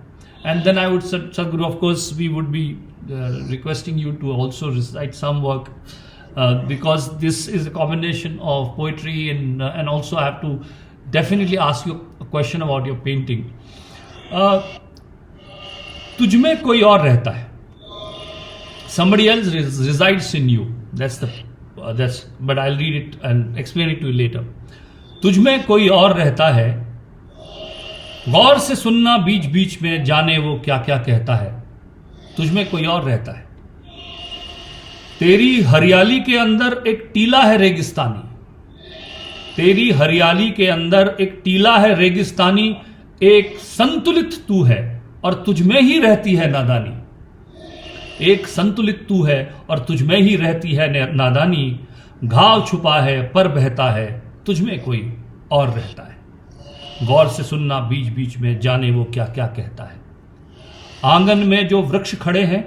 And then I would, Sadhguru, of course, we would be requesting you to also recite some work because this is a combination of poetry and also I have to definitely ask you a question about your painting. तुझ में कोई और रहता है. Somebody else resides in you. But I'll read it and explain it to you later. तुझ में कोई और रहता है, गौर से सुनना बीच बीच में, जाने वो क्या क्या कहता है. तुझ में कोई और रहता है. तेरी हरियाली के अंदर एक टीला है रेगिस्तानी. तेरी हरियाली के अंदर एक टीला है रेगिस्तानी. एक संतुलित तू है और तुझ में ही रहती है नादानी. एक संतुलित तू है और तुझ में ही रहती है नादानी. घाव छुपा है पर बहता है, तुझ में कोई और रहता है. गौर से सुनना बीच बीच में, जाने वो क्या क्या कहता है. आंगन में जो वृक्ष खड़े हैं,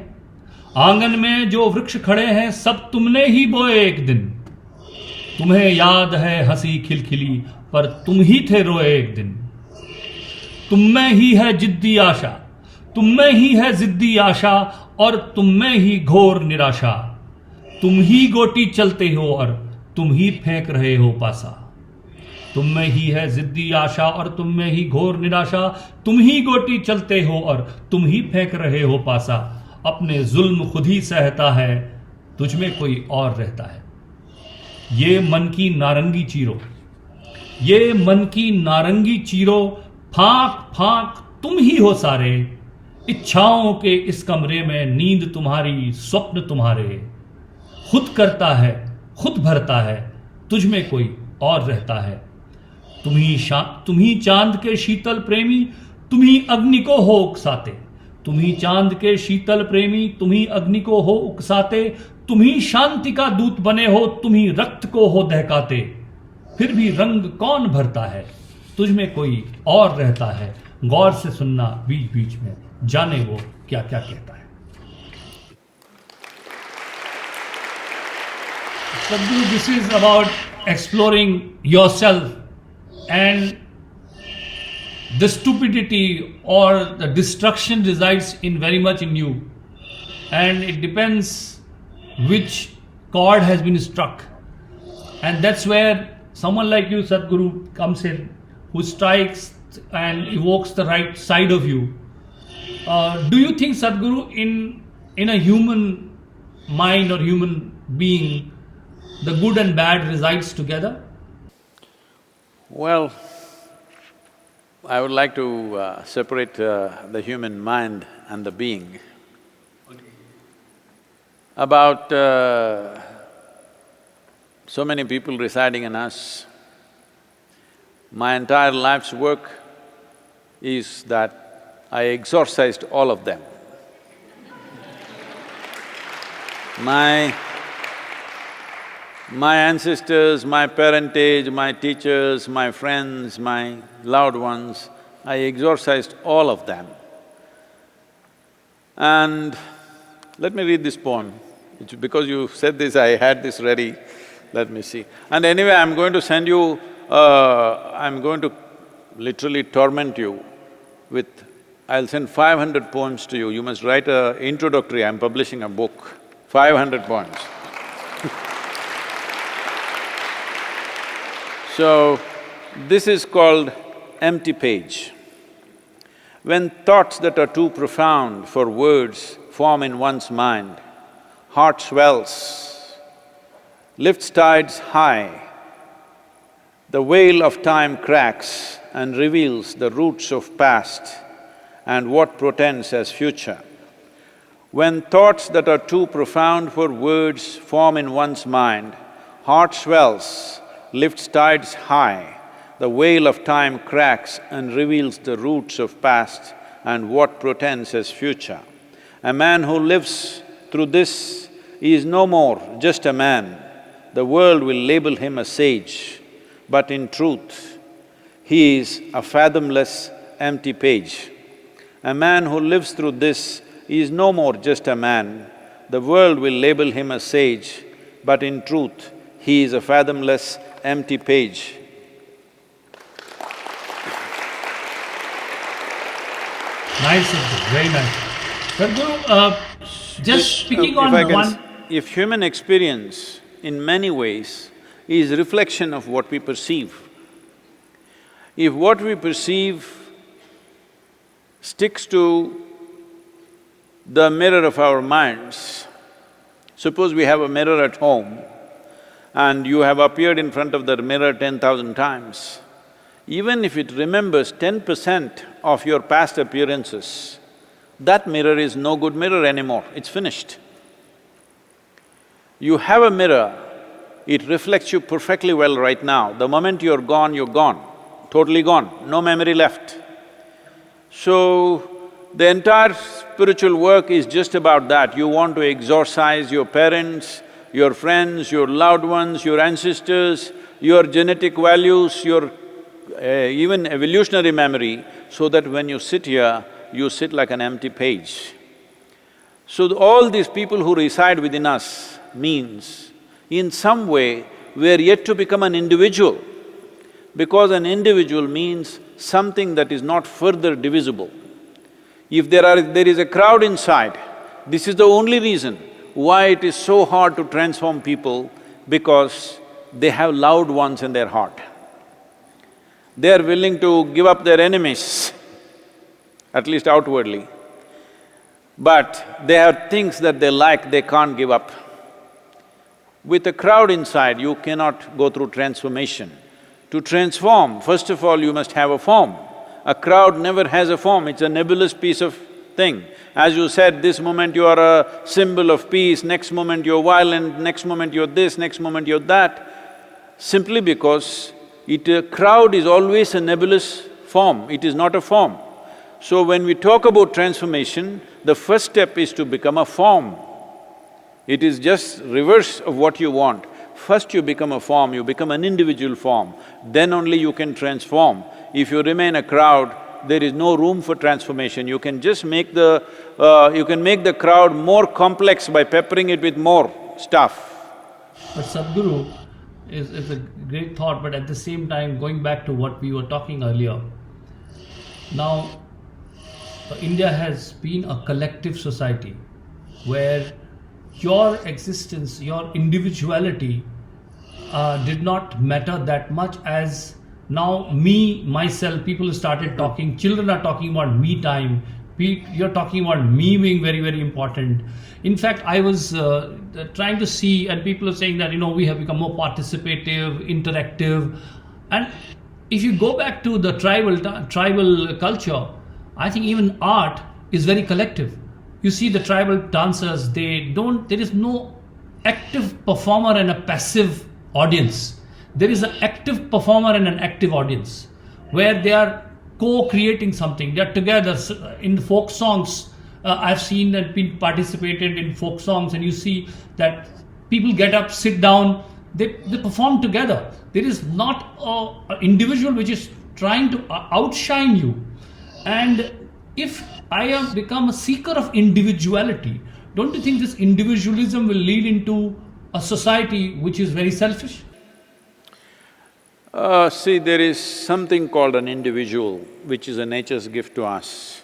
आंगन में जो वृक्ष खड़े हैं, सब तुमने ही बोए एक दिन. तुम्हें याद है हंसी खिलखिली, पर तुम ही थे रोए एक दिन. तुम में ही है जिद्दी आशा, तुम में ही है जिद्दी आशा, और तुम में ही घोर निराशा. तुम ही गोटी चलते हो और तुम ही फेंक रहे हो पासा. तुम में ही है जिद्दी आशा और तुम में ही घोर निराशा. तुम ही गोटी चलते हो और तुम ही फेंक रहे हो पासा. अपने जुल्म खुद ही सहता है, तुझ में कोई और रहता है. ये मन की नारंगी चीरो, ये मन की नारंगी चीरो, फांक फांक तुम ही हो सारे. इच्छाओं के इस कमरे में नींद तुम्हारी, स्वप्न तुम्हारे. खुद करता है खुद भरता है, तुझ में कोई और रहता है. तुम ही चांद के शीतल प्रेमी, तुम ही अग्नि को हो उकसाते. तुम ही चांद के शीतल प्रेमी, तुम ही अग्नि को हो उकसाते. तुम ही शांति का दूत बने हो, तुम ही रक्त को हो दहकाते. फिर भी रंग कौन भरता है, तुझ में कोई और रहता है. गौर से सुनना बीच बीच में, जाने वो क्या क्या कहता है. Sadhguru, this is about exploring yourself, and the stupidity or the destruction resides in very much in you, and it depends which chord has been struck, and that's where someone like you, Sadhguru, comes in, who strikes and evokes the right side of you. Do you think, Sadhguru, in a human mind or human being, the good and bad resides together? Well, I would like to separate the human mind and the being. About so many people residing in us, my entire life's work is that I exorcised all of them. My ancestors, my parentage, my teachers, my friends, my loved ones, I exorcised all of them. And let me read this poem. Because you said this, I had this ready, let me see. And anyway, I'm going to send you… I'm going to literally torment you with… I'll send 500 poems to you. You must write an introductory, I'm publishing a book, 500 poems. So, this is called empty page. When thoughts that are too profound for words form in one's mind, heart swells, lifts tides high, the veil of time cracks and reveals the roots of past and what portends as future. When thoughts that are too profound for words form in one's mind, heart swells, lifts tides high, the veil of time cracks and reveals the roots of past and what portends as future. A man who lives through this is no more just a man. The world will label him a sage, but in truth, he is a fathomless empty page. A man who lives through this is no more just a man. The world will label him a sage, but in truth, he is a fathomless empty page. Nice, very nice. Sadhguru, just speaking on one… If human experience in many ways is reflection of what we perceive, If what we perceive sticks to the mirror of our minds, suppose we have a mirror at home and you have appeared in front of the mirror 10,000 times, even if it remembers 10% of your past appearances, that mirror is no good mirror anymore, it's finished. You have a mirror, it reflects you perfectly well right now. The moment you're gone, totally gone, no memory left. So, the entire spiritual work is just about that. You want to exorcise your parents, your friends, your loved ones, your ancestors, your genetic values, your even evolutionary memory, so that when you sit here, you sit like an empty page. So all these people who reside within us means, in some way, we are yet to become an individual, because an individual means something that is not further divisible. If there is a crowd inside, this is the only reason why it is so hard to transform people, because they have loved ones in their heart. They are willing to give up their enemies, at least outwardly, but they have things that they like, they can't give up. With a crowd inside, you cannot go through transformation. To transform, first of all, you must have a form. A crowd never has a form, it's a nebulous piece of thing. As you said, this moment you are a symbol of peace, next moment you're violent, next moment you're this, next moment you're that, simply because a crowd is always a nebulous form, it is not a form. So when we talk about transformation, the first step is to become a form. It is just reverse of what you want. First you become a form, you become an individual form, then only you can transform. If you remain a crowd, there is no room for transformation. You can just make the crowd more complex by peppering it with more stuff. But Sadhguru is a great thought, but at the same time, going back to what we were talking earlier, now India has been a collective society where your existence, your individuality did not matter that much as now me, myself, people started talking, children are talking about me time, you're talking about me being very, very important. In fact, I was trying to see, and people are saying that, we have become more participative, interactive, and if you go back to the tribal culture, I think even art is very collective. You see the tribal dancers, there is no active performer and a passive audience. There is an active performer and an active audience, where they are co-creating something, they are together. In folk songs, I've seen and been participated in folk songs, and you see that people get up, sit down, they perform together. There is not an individual which is trying to outshine you. And if I have become a seeker of individuality, don't you think this individualism will lead into a society which is very selfish? See, there is something called an individual, which is a nature's gift to us.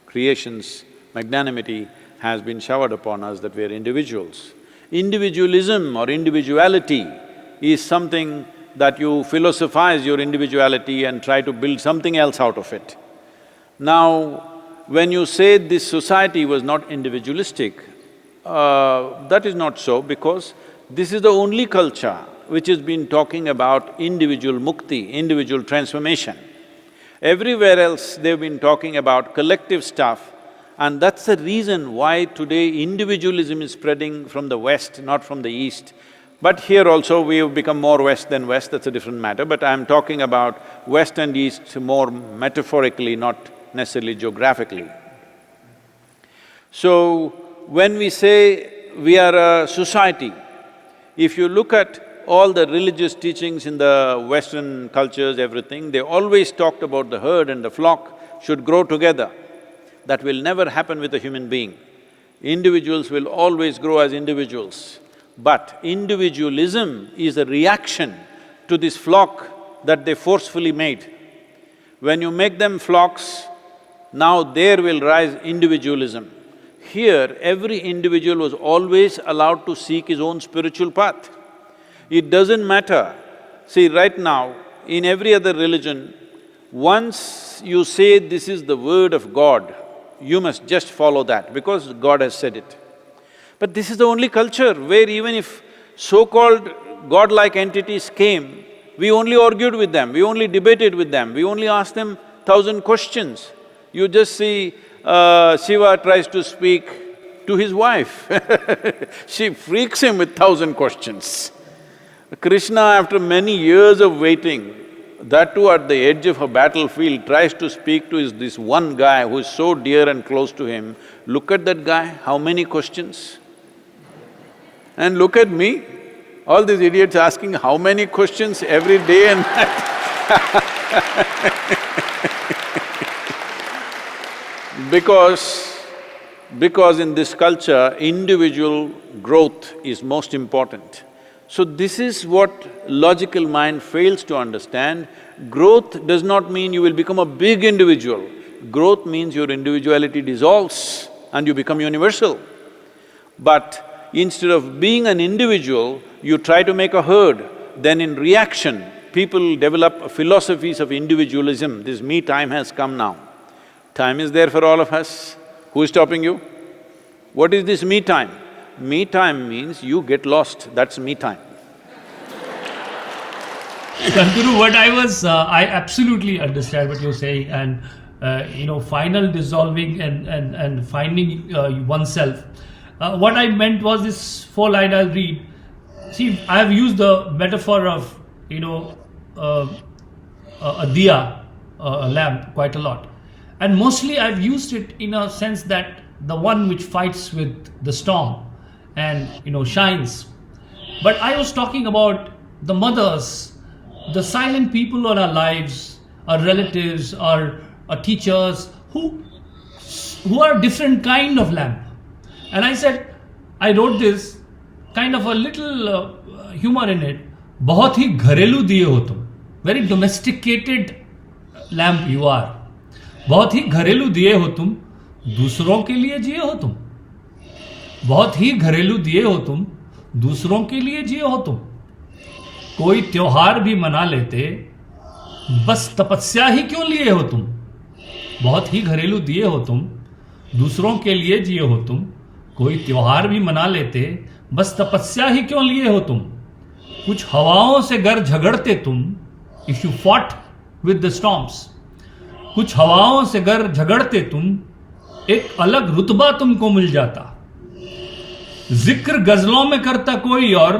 Creation's magnanimity has been showered upon us that we are individuals. Individualism or individuality is something that you philosophize your individuality and try to build something else out of it. Now, when you say this society was not individualistic, that is not so, because this is the only culture which has been talking about individual mukti, individual transformation. Everywhere else they've been talking about collective stuff, and that's the reason why today individualism is spreading from the West, not from the East. But here also we have become more West than West, that's a different matter, but I'm talking about West and East more metaphorically, not necessarily geographically. So, when we say we are a society, if you look at all the religious teachings in the Western cultures, everything, they always talked about the herd and the flock should grow together. That will never happen with a human being. Individuals will always grow as individuals. But individualism is a reaction to this flock that they forcefully made. When you make them flocks, now there will rise individualism. Here, every individual was always allowed to seek his own spiritual path. It doesn't matter. See, right now, in every other religion, Once you say this is the word of God, you must just follow that because God has said it. But this is the only culture where even if so-called godlike entities came, we only argued with them, we only debated with them, we only asked them 1,000 questions. You just see Shiva tries to speak to his wife she freaks him with 1,000 questions. Krishna, after many years of waiting, that too at the edge of a battlefield, tries to speak to this one guy who is so dear and close to him. Look at that guy, how many questions? And look at me, all these idiots asking how many questions every day and night. Because in this culture, individual growth is most important. So this is what logical mind fails to understand. Growth does not mean you will become a big individual. Growth means your individuality dissolves and you become universal. But instead of being an individual, you try to make a herd. Then in reaction, people develop philosophies of individualism. This me time has come now. Time is there for all of us. Who is stopping you? What is this me time? Me time means you get lost, that's me time. Sadhguru, I absolutely understand what you're saying, and final dissolving and finding oneself. What I meant was this 4 line I'll read. See, I have used the metaphor of, a diya, a lamp, quite a lot. And mostly I've used it in a sense that the one which fights with the storm and, shines. But I was talking about the mothers, the silent people in our lives, our relatives, our teachers, who are different kind of lamp. And I said, I wrote this kind of a little humor in it. बहुत ही घरेलू दिए हो तुम. Very domesticated lamp you are. बहुत ही घरेलू दिए हो तुम, दूसरों के लिए जिए हो तुम. बहुत ही घरेलू दिए हो तुम, दूसरों के लिए जिए हो तुम. कोई त्योहार भी मना लेते, बस तपस्या ही क्यों लिए हो तुम. बहुत ही घरेलू दिए हो तुम, दूसरों के लिए जिए हो तुम. कोई त्योहार भी मना लेते, बस तपस्या ही क्यों लिए हो तुम. कुछ हवाओं से गर झगड़ते तुम, if you fought with the storms. कुछ हवाओं से गर झगड़ते तुम, एक अलग रुतबा तुमको मिल जाता. जिक्र गजलों में करता कोई और,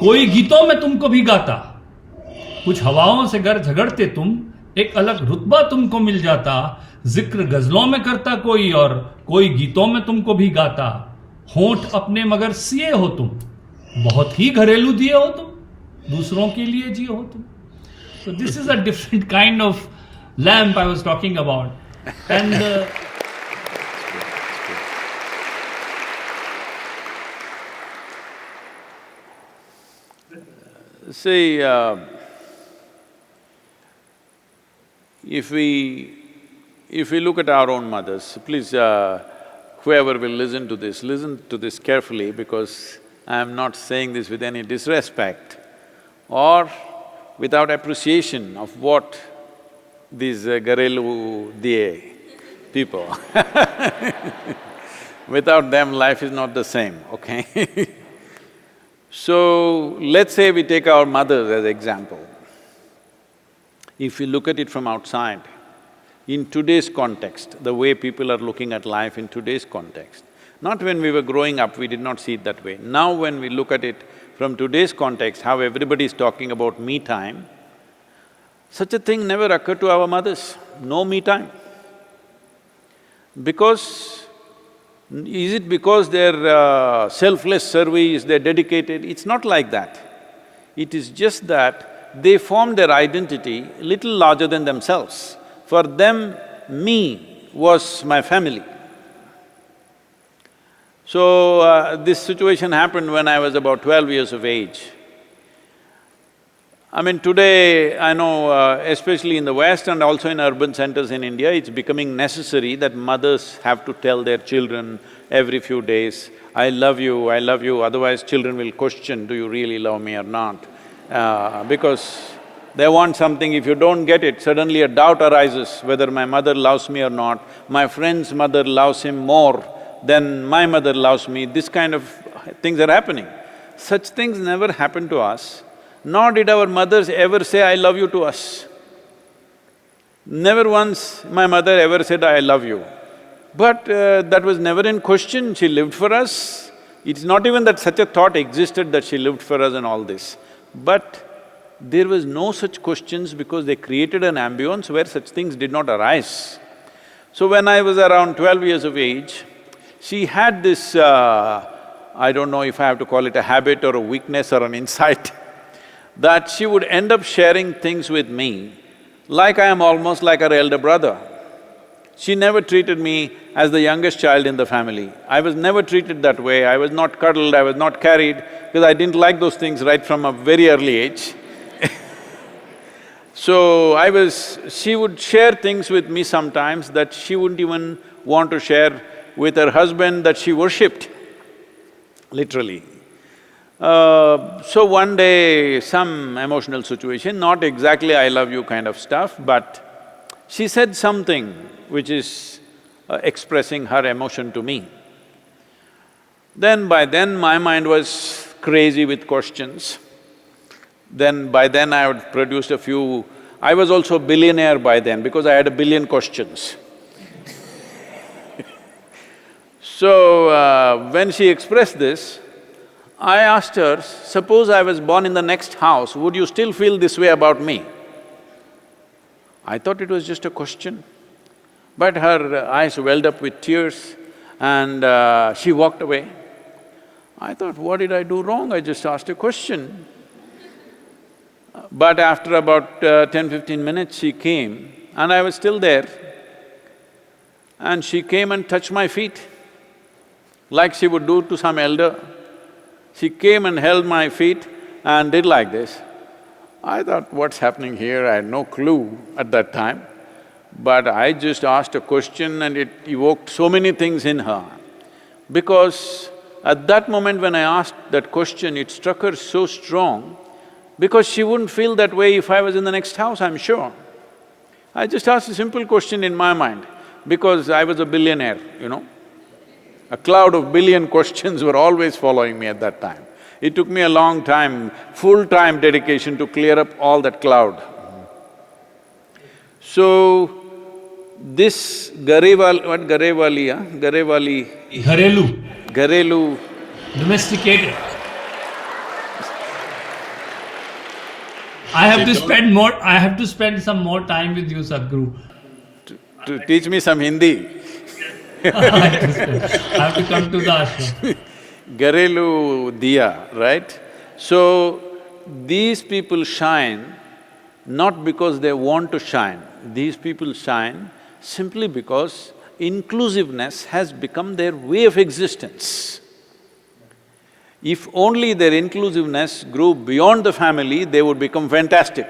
कोई गीतों में तुमको भी गाता. कुछ हवाओं से गर झगड़ते तुम, एक अलग रुतबा तुमको मिल जाता. जिक्र गजलों में करता कोई और, कोई गीतों में तुमको भी गाता. होंठ अपने मगर सिए हो तुम, बहुत ही घरेलू दिए हो तुम, दूसरों के लिए जिए हो तुम. So this is a different kind of lamp I was talking about. And see, if we look at our own mothers, please, whoever will listen to this carefully, because I am not saying this with any disrespect or without appreciation of what these Garelu Diye people without them life is not the same, okay? So, let's say we take our mothers as example. If we look at it from outside, in today's context, the way people are looking at life in today's context, not when we were growing up, we did not see it that way. Now when we look at it from today's context, how everybody is talking about me time, such a thing never occurred to our mothers, no me time. Because, is it because they're selfless service, they're dedicated? It's not like that. It is just that they formed their identity little larger than themselves. For them, me was my family. So, this situation happened when I was about 12 years of age. I mean, today, I know, especially in the West and also in urban centers in India, it's becoming necessary that mothers have to tell their children every few days, I love you, otherwise children will question, do you really love me or not? Because They want something, if you don't get it, suddenly a doubt arises whether my mother loves me or not, my friend's mother loves him more than my mother loves me, this kind of things are happening. Such things never happened to us, nor did our mothers ever say, "I love you" to us. Never once my mother ever said, "I love you." But that was never in question, she lived for us. It's not even that such a thought existed that she lived for us and all this. But there was no such questions because they created an ambience where such things did not arise. So when I was around 12 years of age, she had this, I don't know if I have to call it a habit or a weakness or an insight, that she would end up sharing things with me like I am almost like her elder brother. She never treated me as the youngest child in the family. I was never treated that way, I was not cuddled, I was not carried, because I didn't like those things right from a very early age. So she would share things with me sometimes that she wouldn't even want to share with her husband that she worshipped, literally. So one day, some emotional situation, not exactly "I love you" kind of stuff, but she said something which is expressing her emotion to me. By then my mind was crazy with questions. By then I had produced a few… I was also a billionaire by then because I had 1 billion questions. So, when she expressed this, I asked her, "Suppose I was born in the next house, would you still feel this way about me?" I thought it was just a question, but her eyes welled up with tears and she walked away. I thought, what did I do wrong? I just asked a question. But after about 10-15 minutes, she came and I was still there. And she came and touched my feet, like she would do to some elder. She came and held my feet and did like this. I thought, what's happening here? I had no clue at that time. But I just asked a question and it evoked so many things in her. Because at that moment when I asked that question, it struck her so strong, because she wouldn't feel that way if I was in the next house, I'm sure. I just asked a simple question in my mind, because I was a billionaire, you know. A cloud of 1 billion questions were always following me at that time. It took me a long time, full-time dedication to clear up all that cloud. So, this what Garewali… Gharelu… Domesticated. I have to spend some more time with you, Sadhguru. To teach me some Hindi. I have to come to the ashram. Gharelu diya, right? So, these people shine not because they want to shine, these people shine simply because inclusiveness has become their way of existence. If only their inclusiveness grew beyond the family, they would become fantastic,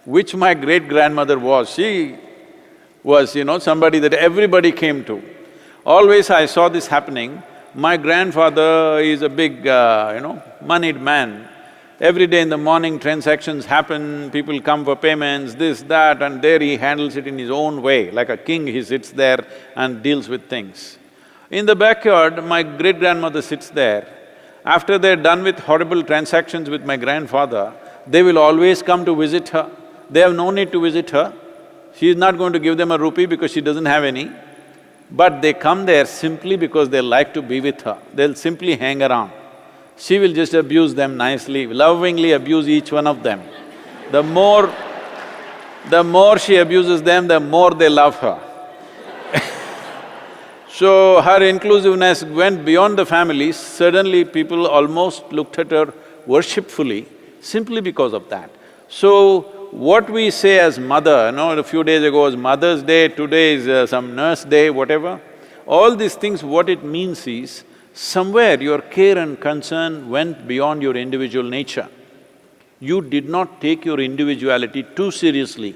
which my great-grandmother was. She was, somebody that everybody came to. Always I saw this happening. My grandfather is a big, moneyed man. Every day in the morning transactions happen, people come for payments, this, that, and there he handles it in his own way. Like a king, he sits there and deals with things. In the backyard, my great-grandmother sits there. After they're done with horrible transactions with my grandfather, they will always come to visit her. They have no need to visit her. She is not going to give them a rupee because she doesn't have any. But they come there simply because they like to be with her. They'll simply hang around. She will just abuse them nicely, lovingly abuse each one of them. The more she abuses them, the more they love her. So her inclusiveness went beyond the family. Suddenly people almost looked at her worshipfully simply because of that. So what we say as mother, a few days ago was Mother's Day, today is some nurse day, whatever. All these things, what it means is, somewhere your care and concern went beyond your individual nature. You did not take your individuality too seriously.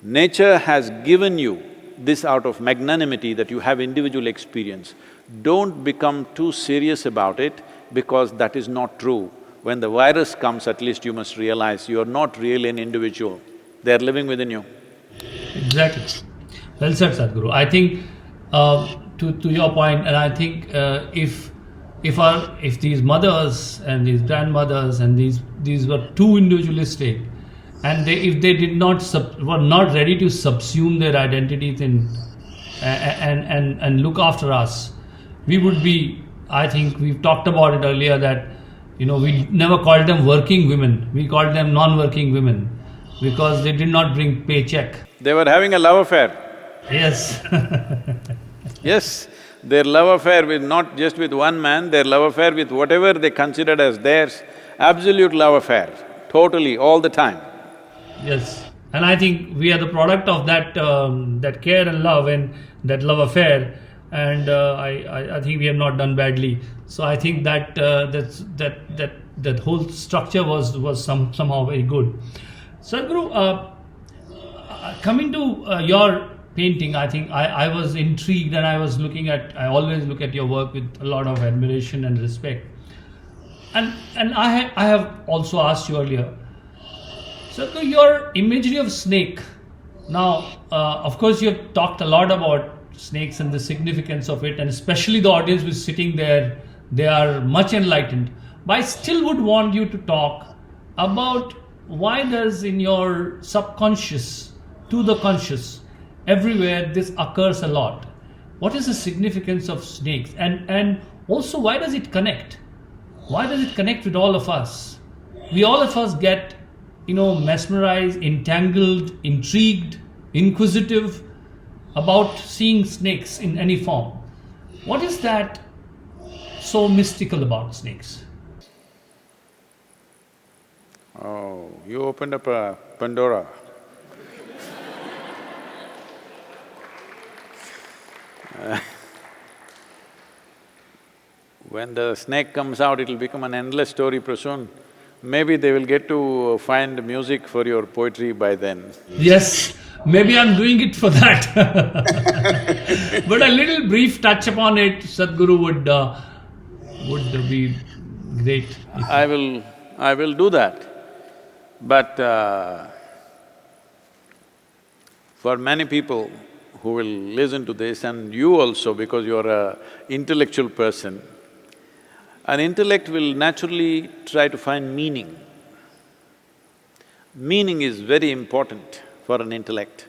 Nature has given you this out of magnanimity that you have individual experience. Don't become too serious about it because that is not true. when the virus comes, at least you must realize you are not really an individual. They are living within you. Exactly. Well said, Sadhguru. I think to your point, and I think if these mothers and these grandmothers and these were too individualistic, and if they did not were not ready to subsume their identities and look after us, we would be. I think we've talked about it earlier that we never called them working women. We called them non-working women because they did not bring paycheck. They were having a love affair. Yes. Yes, their love affair with not just with one man, their love affair with whatever they considered as theirs, absolute love affair, totally, all the time. Yes, and I think we are the product of that care and love and that love affair, and I think we have not done badly. So I think that whole structure was somehow very good. Sadhguru, coming to your painting, I think I was intrigued, and I always look at your work with a lot of admiration and respect. And I have also asked you earlier, so your imagery of snake. Now, of course, you have talked a lot about snakes and the significance of it, and especially the audience who is sitting there, they are much enlightened. But I still would want you to talk about why does in your subconscious to the conscious, everywhere this occurs a lot. What is the significance of snakes? And also, why does it connect? Why does it connect with all of us? All of us get mesmerized, entangled, intrigued, inquisitive about seeing snakes in any form. What is that so mystical about snakes? Oh, you opened up a Pandora. When the snake comes out, it'll become an endless story, Prasoon. Maybe they will get to find music for your poetry by then. Yes, maybe I'm doing it for that. But a little brief touch upon it, Sadhguru, would be great. I will do that. But for many people who will listen to this, and you also, because you're an intellectual person, an intellect will naturally try to find meaning. Meaning is very important for an intellect,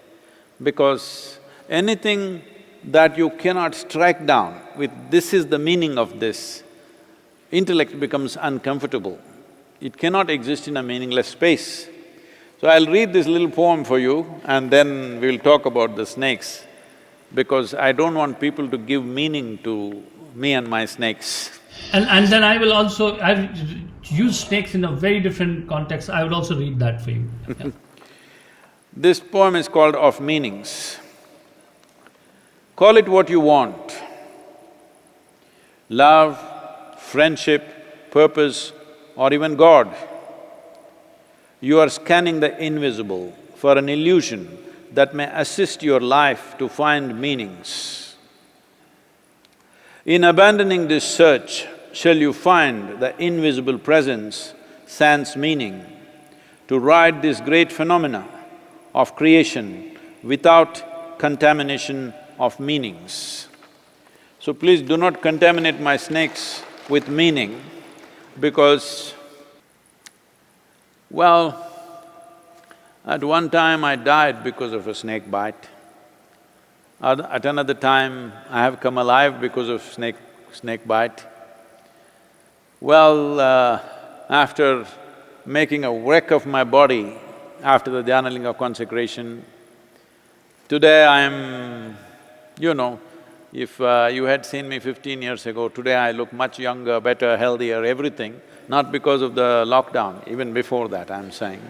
because anything that you cannot strike down with this is the meaning of this, intellect becomes uncomfortable. It cannot exist in a meaningless space. So I'll read this little poem for you and then we'll talk about the snakes, because I don't want people to give meaning to me and my snakes. And then I've used snakes in a very different context. I would also read that for you. Yeah. This poem is called Of Meanings. Call it what you want: love, friendship, purpose, or even God. You are scanning the invisible for an illusion that may assist your life to find meanings. In abandoning this search, shall you find the invisible presence sans meaning, to ride this great phenomena of creation without contamination of meanings. So please do not contaminate my snakes with meaning, because, well, at one time I died because of a snake bite. At another time, I have come alive because of snake bite. Well, after making a wreck of my body after the Dhyanalinga consecration, today I'm… if you had seen me 15 years ago, today I look much younger, better, healthier, everything, not because of the lockdown, even before that I'm saying.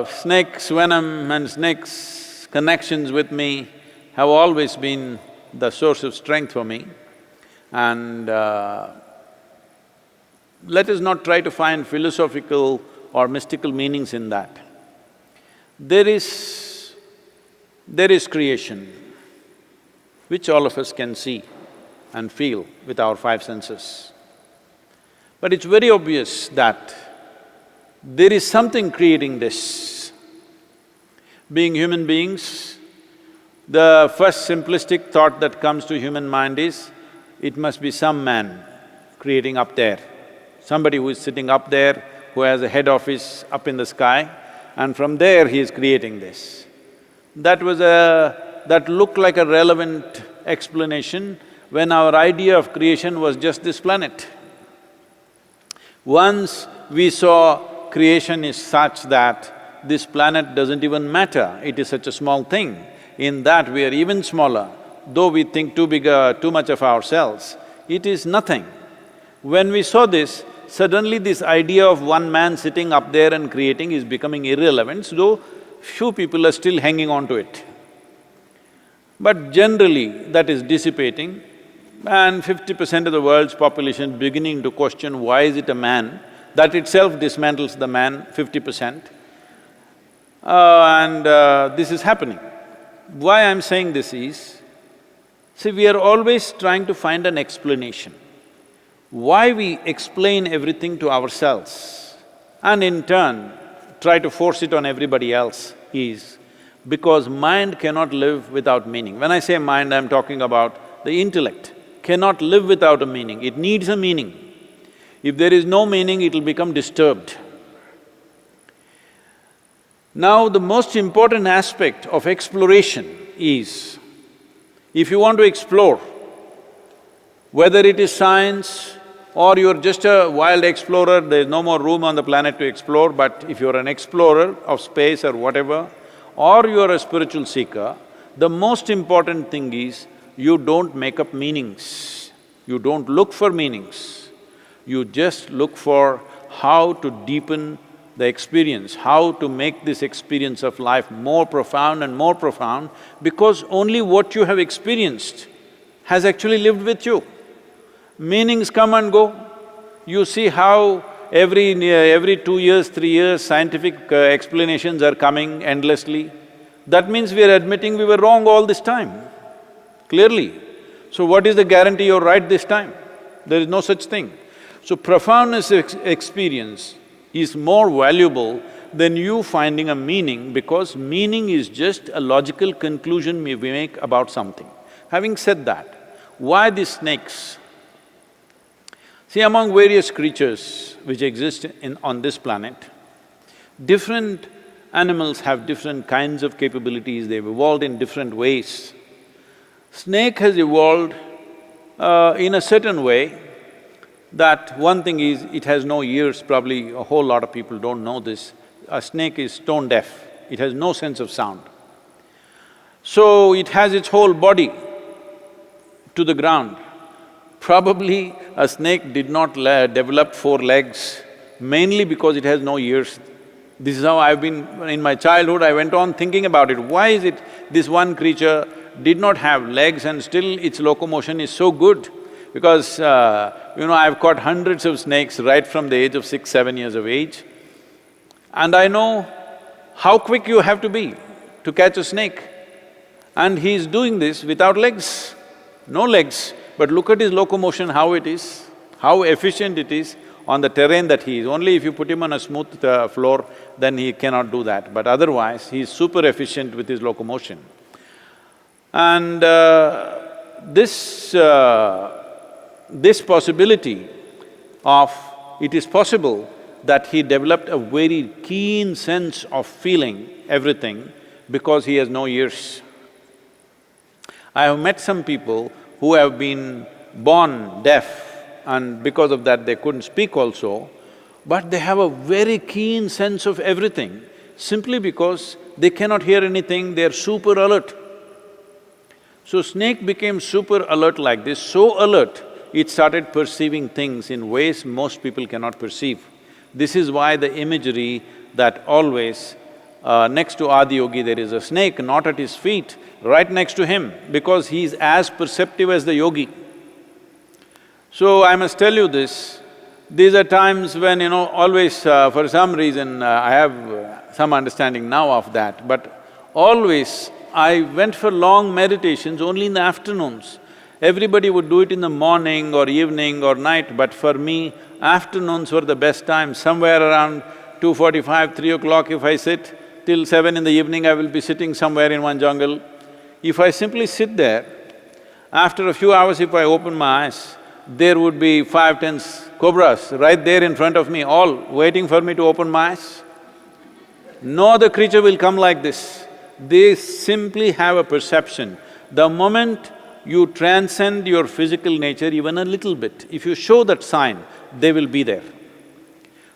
Snake's venom and snake's connections with me have always been the source of strength for me, and let us not try to find philosophical or mystical meanings in that. There is creation, which all of us can see and feel with our five senses. But it's very obvious that there is something creating this. Being human beings, the first simplistic thought that comes to human mind is, it must be some man creating up there. Somebody who is sitting up there, who has a head office up in the sky, and from there he is creating this. That looked like a relevant explanation when our idea of creation was just this planet. Once we saw creation is such that this planet doesn't even matter, it is such a small thing, in that we are even smaller, though we think too much of ourselves, it is nothing. When we saw this, suddenly this idea of one man sitting up there and creating is becoming irrelevant, though few people are still hanging on to it. But generally, that is dissipating, and 50% of the world's population beginning to question why is it a man, that itself dismantles the man 50%. This is happening. Why I'm saying this is, see, we are always trying to find an explanation. Why we explain everything to ourselves and in turn try to force it on everybody else is because mind cannot live without meaning. When I say mind, I'm talking about the intellect, cannot live without a meaning, it needs a meaning. If there is no meaning, it'll become disturbed. Now, the most important aspect of exploration is, if you want to explore, whether it is science or you're just a wild explorer, there's no more room on the planet to explore, but if you're an explorer of space or whatever, or you're a spiritual seeker, the most important thing is you don't make up meanings, you don't look for meanings, you just look for how to deepen the experience, how to make this experience of life more profound and more profound, because only what you have experienced has actually lived with you. Meanings come and go. You see how every 2 years, 3 years, scientific explanations are coming endlessly. That means we are admitting we were wrong all this time, clearly. So what is the guarantee you're right this time? There is no such thing. So profoundness experience is more valuable than you finding a meaning, because meaning is just a logical conclusion we make about something. Having said that, why these snakes? See, among various creatures which exist on this planet, different animals have different kinds of capabilities, they've evolved in different ways. Snake has evolved in a certain way that one thing is, it has no ears, probably a whole lot of people don't know this. A snake is tone deaf, it has no sense of sound. So it has its whole body to the ground. Probably a snake did not develop 4 legs, mainly because it has no ears. This is how I've been… in my childhood, I went on thinking about it. Why is it this one creature did not have legs and still its locomotion is so good? Because, I've caught hundreds of snakes right from the age of 6, 7 years of age, and I know how quick you have to be to catch a snake. And he's doing this without legs, no legs. But look at his locomotion, how it is, how efficient it is on the terrain that he is. Only if you put him on a smooth floor, then he cannot do that, but otherwise he's super efficient with his locomotion. And this possibility of… it is possible that he developed a very keen sense of feeling everything because he has no ears. I have met some people who have been born deaf and because of that they couldn't speak also, but they have a very keen sense of everything simply because they cannot hear anything, they're super alert. So snake became super alert like this, so alert, it started perceiving things in ways most people cannot perceive. This is why the imagery that always… next to Adi Yogi there is a snake, not at his feet, right next to him, because he's as perceptive as the yogi. So I must tell you this, these are times when, always for some reason I have some understanding now of that, but always I went for long meditations only in the afternoons. Everybody would do it in the morning or evening or night, but for me, Afternoons were the best time, somewhere around 2:45, 3 o'clock if I sit, till 7 in the evening I will be sitting somewhere in one jungle. If I simply sit there, after a few hours if I open my eyes, there would be 5, 10 cobras right there in front of me, all waiting for me to open my eyes. No other creature will come like this. They simply have a perception. The moment you transcend your physical nature even a little bit, if you show that sign, they will be there.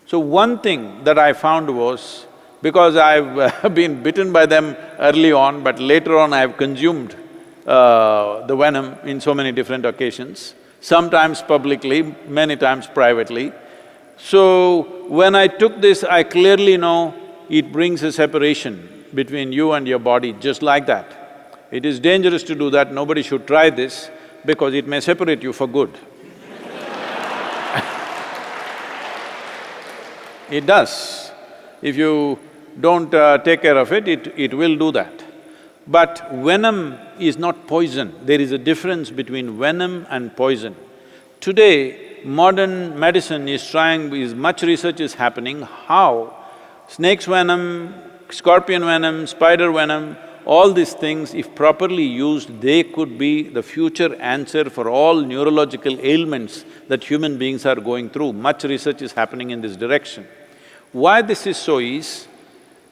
So one thing that I found was, because I've been bitten by them early on, but later on I've consumed the venom in so many different occasions, sometimes publicly, many times privately. So when I took this, I clearly know it brings a separation between you and your body, just like that. It is dangerous to do that, nobody should try this because it may separate you for good. It does. If you don't take care of it, it will do that. But venom is not poison. There is a difference between venom and poison. Today, modern medicine much research is happening how snake's venom, scorpion venom, spider venom, all these things, if properly used, they could be the future answer for all neurological ailments that human beings are going through. Much research is happening in this direction. Why this is so is,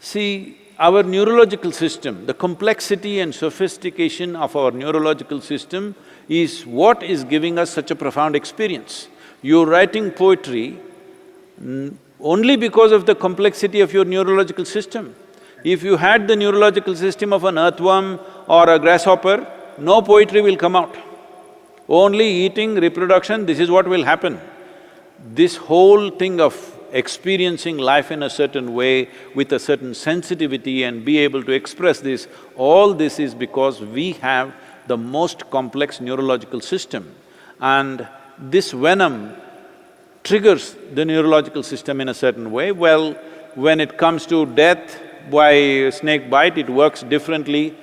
see, our neurological system, the complexity and sophistication of our neurological system is what is giving us such a profound experience. You're writing poetry only because of the complexity of your neurological system. If you had the neurological system of an earthworm or a grasshopper, no poetry will come out. Only eating, reproduction, this is what will happen. This whole thing of experiencing life in a certain way with a certain sensitivity and be able to express this, all this is because we have the most complex neurological system. And this venom triggers the neurological system in a certain way. Well, when it comes to death by snake bite, it works differently.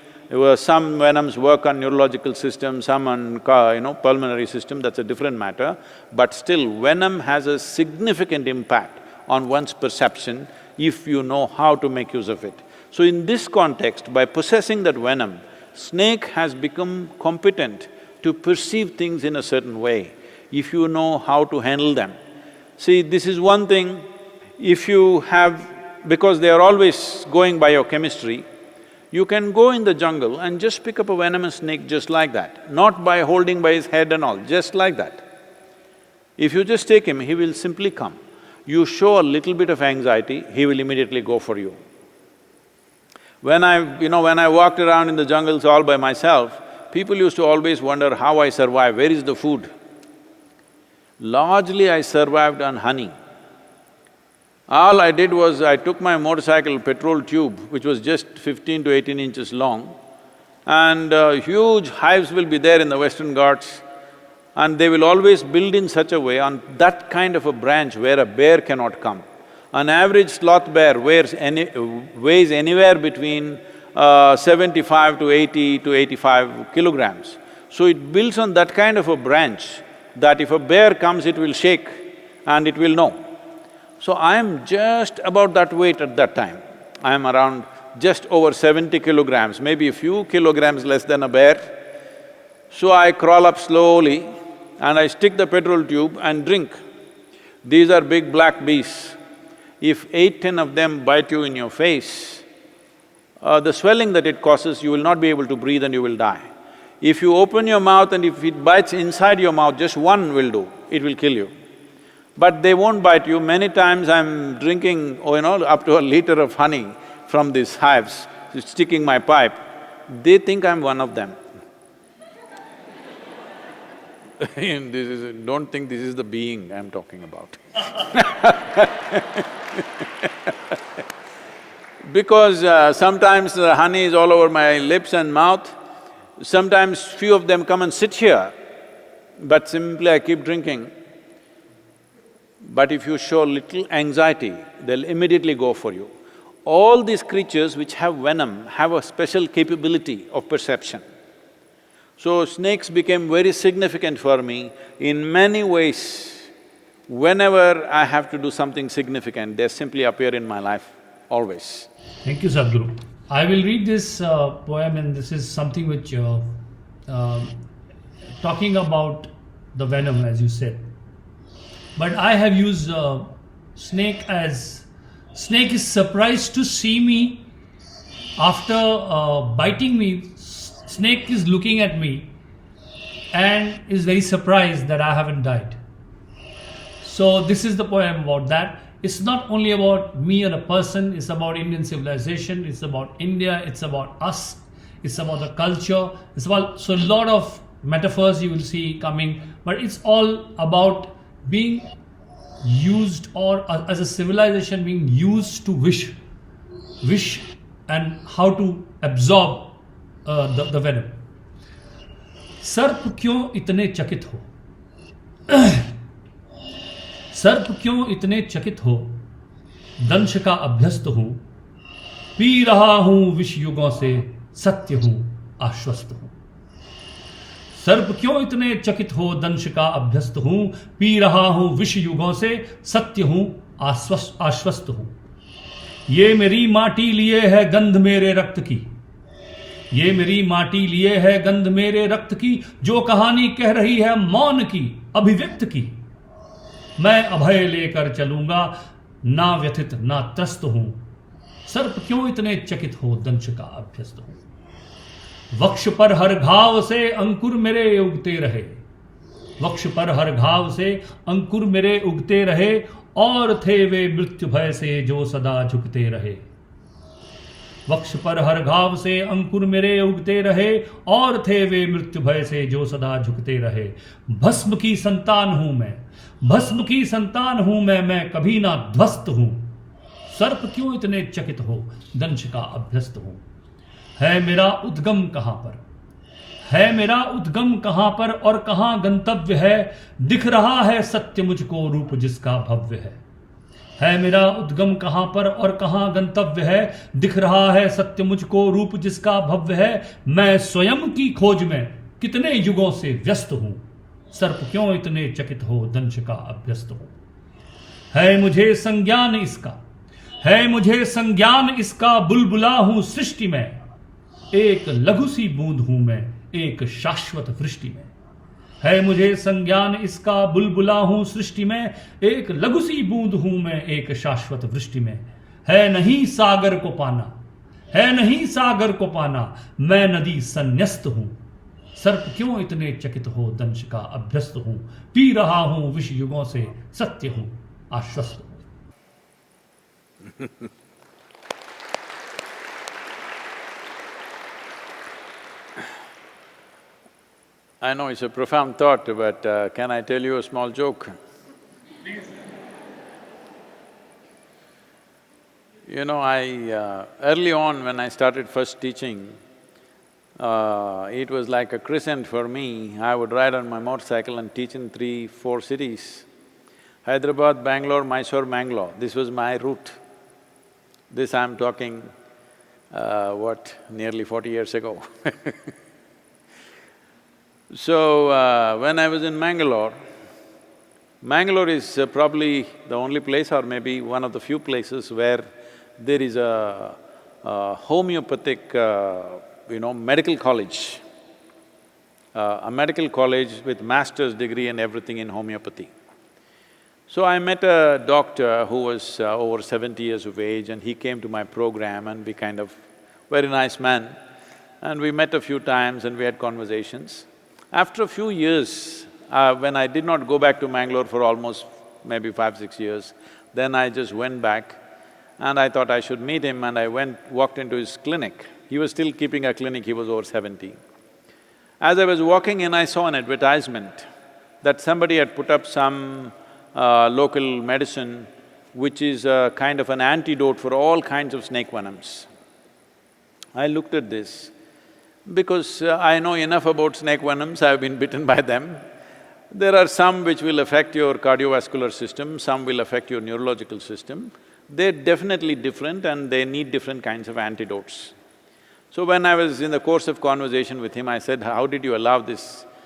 Some venoms work on neurological system, some on pulmonary system, that's a different matter. But still, venom has a significant impact on one's perception if you know how to make use of it. So in this context, by possessing that venom, snake has become competent to perceive things in a certain way, if you know how to handle them. See, this is one thing, if you have… because they are always going by your chemistry, you can go in the jungle and just pick up a venomous snake just like that, not by holding by his head and all, just like that. If you just take him, he will simply come. You show a little bit of anxiety, he will immediately go for you. When I walked around in the jungles all by myself, people used to always wonder how I survive, where is the food? Largely I survived on honey. All I did was, I took my motorcycle petrol tube, which was just 15 to 18 inches long, and huge hives will be there in the Western Ghats, and they will always build in such a way on that kind of a branch where a bear cannot come. An average sloth bear weighs anywhere between 75 to 80 to 85 kilograms. So it builds on that kind of a branch that if a bear comes, it will shake and it will know. So I am just about that weight at that time. I am around just over 70 kilograms, maybe a few kilograms less than a bear. So I crawl up slowly and I stick the petrol tube and drink. These are big black beasts. If 8, 10 of them bite you in your face, the swelling that it causes, you will not be able to breathe and you will die. If you open your mouth and if it bites inside your mouth, just one will do, it will kill you. But they won't bite you. Many times I'm drinking, up to a liter of honey from these hives, sticking my pipe, they think I'm one of them. Don't think this is the being I'm talking about. Because sometimes the honey is all over my lips and mouth, sometimes few of them come and sit here, but simply I keep drinking. But if you show little anxiety, they'll immediately go for you. All these creatures which have venom have a special capability of perception. So snakes became very significant for me in many ways. Whenever I have to do something significant, they simply appear in my life, always. Thank you, Sadhguru. I will read this poem, and this is something which talking about the venom, as you said. But I have used snake as snake is surprised to see me after biting me. Snake is looking at me and is very surprised that I haven't died. So this is the poem about that. It's not only about me or a person, it's about Indian civilization, it's about India, it's about us, it's about the culture, it's about, so a lot of metaphors you will see coming, but it's all about being used, or as a civilization being used to wish and how to absorb the venom. सर्प क्यों इतने चकित हो, सर्प क्यों इतने चकित हो, दंश का अभ्यस्त हूं, पी रहा हूं विष युगों से, सत्य हूं आश्वस्त हूं। सर्प क्यों इतने चकित हो, दंश का अभ्यस्त हूं, पी रहा हूं विष युगों से, सत्य हूं आश्वस्त हूं। ये मेरी माटी लिए है गंध मेरे रक्त की, ये मेरी माटी लिए है गंध मेरे रक्त की, जो कहानी कह रही है मौन की, अभिव्यक्त की। मैं अभय लेकर चलूंगा, ना व्यथित ना त्रस्त हूं। सर्प क्यों इतने चकित हो, दंश का अभ्यस्त हूं। वक्ष पर हर घाव से अंकुर मेरे उगते रहे, वक्ष पर हर घाव से अंकुर मेरे उगते रहे, और थे वे मृत्यु भय से जो सदा झुकते रहे। वक्ष पर हर घाव से अंकुर मेरे उगते रहे, और थे वे मृत्यु भय से जो सदा झुकते रहे। भस्म की संतान हूं मैं, भस्म की संतान हूं मैं कभी ना ध्वस्त हूं। सर्प क्यों इतने चकित हो, दंश का अभ्यस्त हूं। है मेरा उद्गम कहां पर, है मेरा उद्गम कहां पर, और कहां गंतव्य है, दिख रहा है सत्य मुझको रूप जिसका भव्य है मेरा उद्गम कहां पर और कहां गंतव्य है, दिख रहा है सत्य मुझको रूप जिसका भव्य है। मैं स्वयं की खोज में कितने युगों से व्यस्त हूं। सर्प क्यों इतने चकित हो, दंश का अभ्यस्त हूं। है मुझे संज्ञान इसका, है मुझे संज्ञान इसका, बुलबुला हूं सृष्टि में, एक लघु सी बूंद हूं मैं, एक शाश्वत वृष्टि में। है मुझे संज्ञान इसका, बुलबुला हूं सृष्टि में, एक लघु सी बूंद हूं मैं, एक शाश्वत वृष्टि में। है नहीं सागर को पाना, है नहीं सागर को पाना, मैं नदी संन्यस्त हूं। सर्प क्यों इतने चकित हो, दंश का अभ्यस्त हूं। पी रहा हूं विष युगों से, सत्य हूं आश्वस्त हूं। I know it's a profound thought, but can I tell you a small joke? Please. You know, early on when I started first teaching, it was like a crescent for me. I would ride on my motorcycle and teach in 3-4 cities. Hyderabad, Bangalore, Mysore, Mangalore, this was my route. This I'm talking, nearly 40 years ago. So, when I was in Mangalore, Mangalore is probably the only place or maybe one of the few places where there is a homeopathic, medical college, a medical college with master's degree and everything in homeopathy. So I met a doctor who was over 70 years of age, and he came to my program, and we kind of… very nice man. And we met a few times and we had conversations. After a few years, when I did not go back to Mangalore for almost maybe 5-6 years, then I just went back and I thought I should meet him, and I walked into his clinic. He was still keeping a clinic, he was over 70. As I was walking in, I saw an advertisement that somebody had put up some local medicine which is a kind of an antidote for all kinds of snake venoms. I looked at this. Because I know enough about snake venoms, I've been bitten by them. There are some which will affect your cardiovascular system, some will affect your neurological system. They're definitely different and they need different kinds of antidotes. So when I was in the course of conversation with him, I said, how did you allow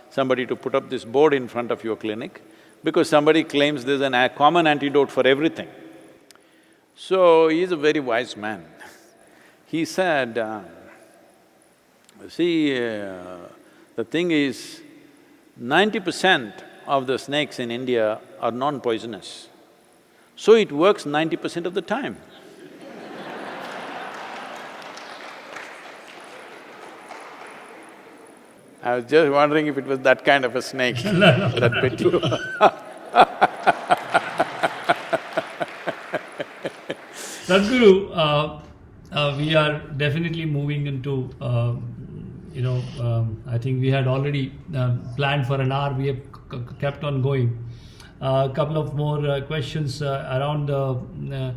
somebody to put up this board in front of your clinic? because somebody claims there's a common antidote for everything. So, he's a very wise man. He said, the thing is, 90% of the snakes in India are non-poisonous, so it works 90% of the time. I was just wondering if it was that kind of a snake that bit you. Sadhguru, we are definitely moving into, I think we had already planned for an hour, we have kept on going. A couple of more questions around the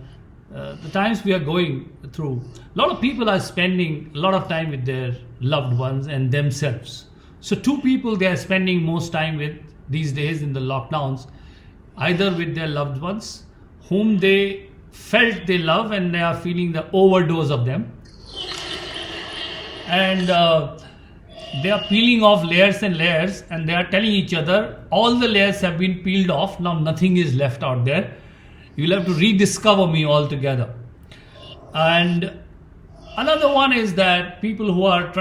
times we are going through. A lot of people are spending a lot of time with their loved ones and themselves. So two people they are spending most time with these days in the lockdowns, either with their loved ones, whom they felt they love and they are feeling the overdose of them. And they are peeling off layers and layers and they are telling each other, all the layers have been peeled off, now nothing is left out there. You will have to rediscover me altogether. And another one is that people who are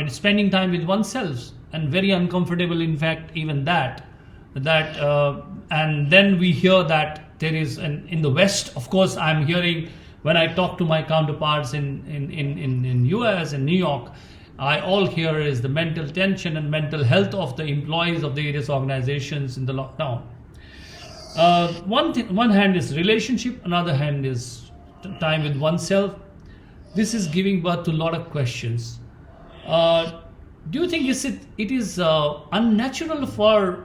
spending time with oneself and very uncomfortable, in fact, even that, and then we hear that there is, in the West, of course, I'm hearing when I talk to my counterparts in US and New York, I all hear is the mental tension and mental health of the employees of the various organizations in the lockdown. One hand is relationship, another hand is time with oneself. This is giving birth to a lot of questions. Do you think it is unnatural for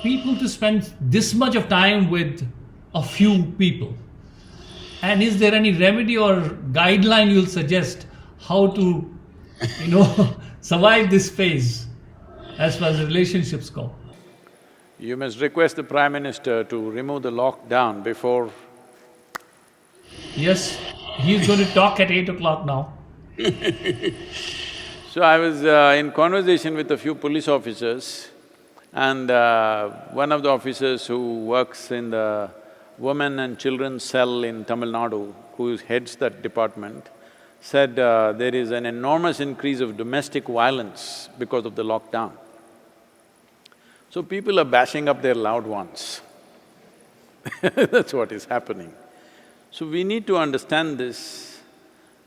people to spend this much of time with a few people? And is there any remedy or guideline you'll suggest how to, survive this phase as far as relationships go? You must request the Prime Minister to remove the lockdown before… Yes, he's going to talk at 8 o'clock now. So I was in conversation with a few police officers, and one of the officers who works in the women and children's cell in Tamil Nadu, who heads that department, said there is an enormous increase of domestic violence because of the lockdown. So people are bashing up their loved ones. That's what is happening. So we need to understand this,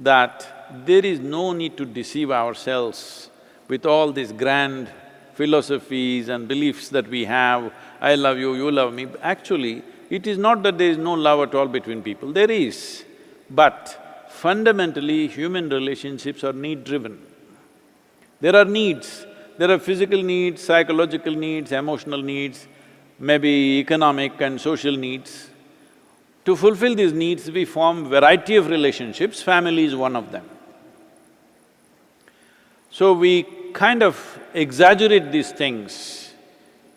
that there is no need to deceive ourselves with all these grand philosophies and beliefs that we have, I love you, you love me. Actually, it is not that there is no love at all between people, there is. But fundamentally, human relationships are need-driven. There are needs. There are physical needs, psychological needs, emotional needs, maybe economic and social needs. To fulfill these needs, we form variety of relationships, family is one of them. So we kind of exaggerate these things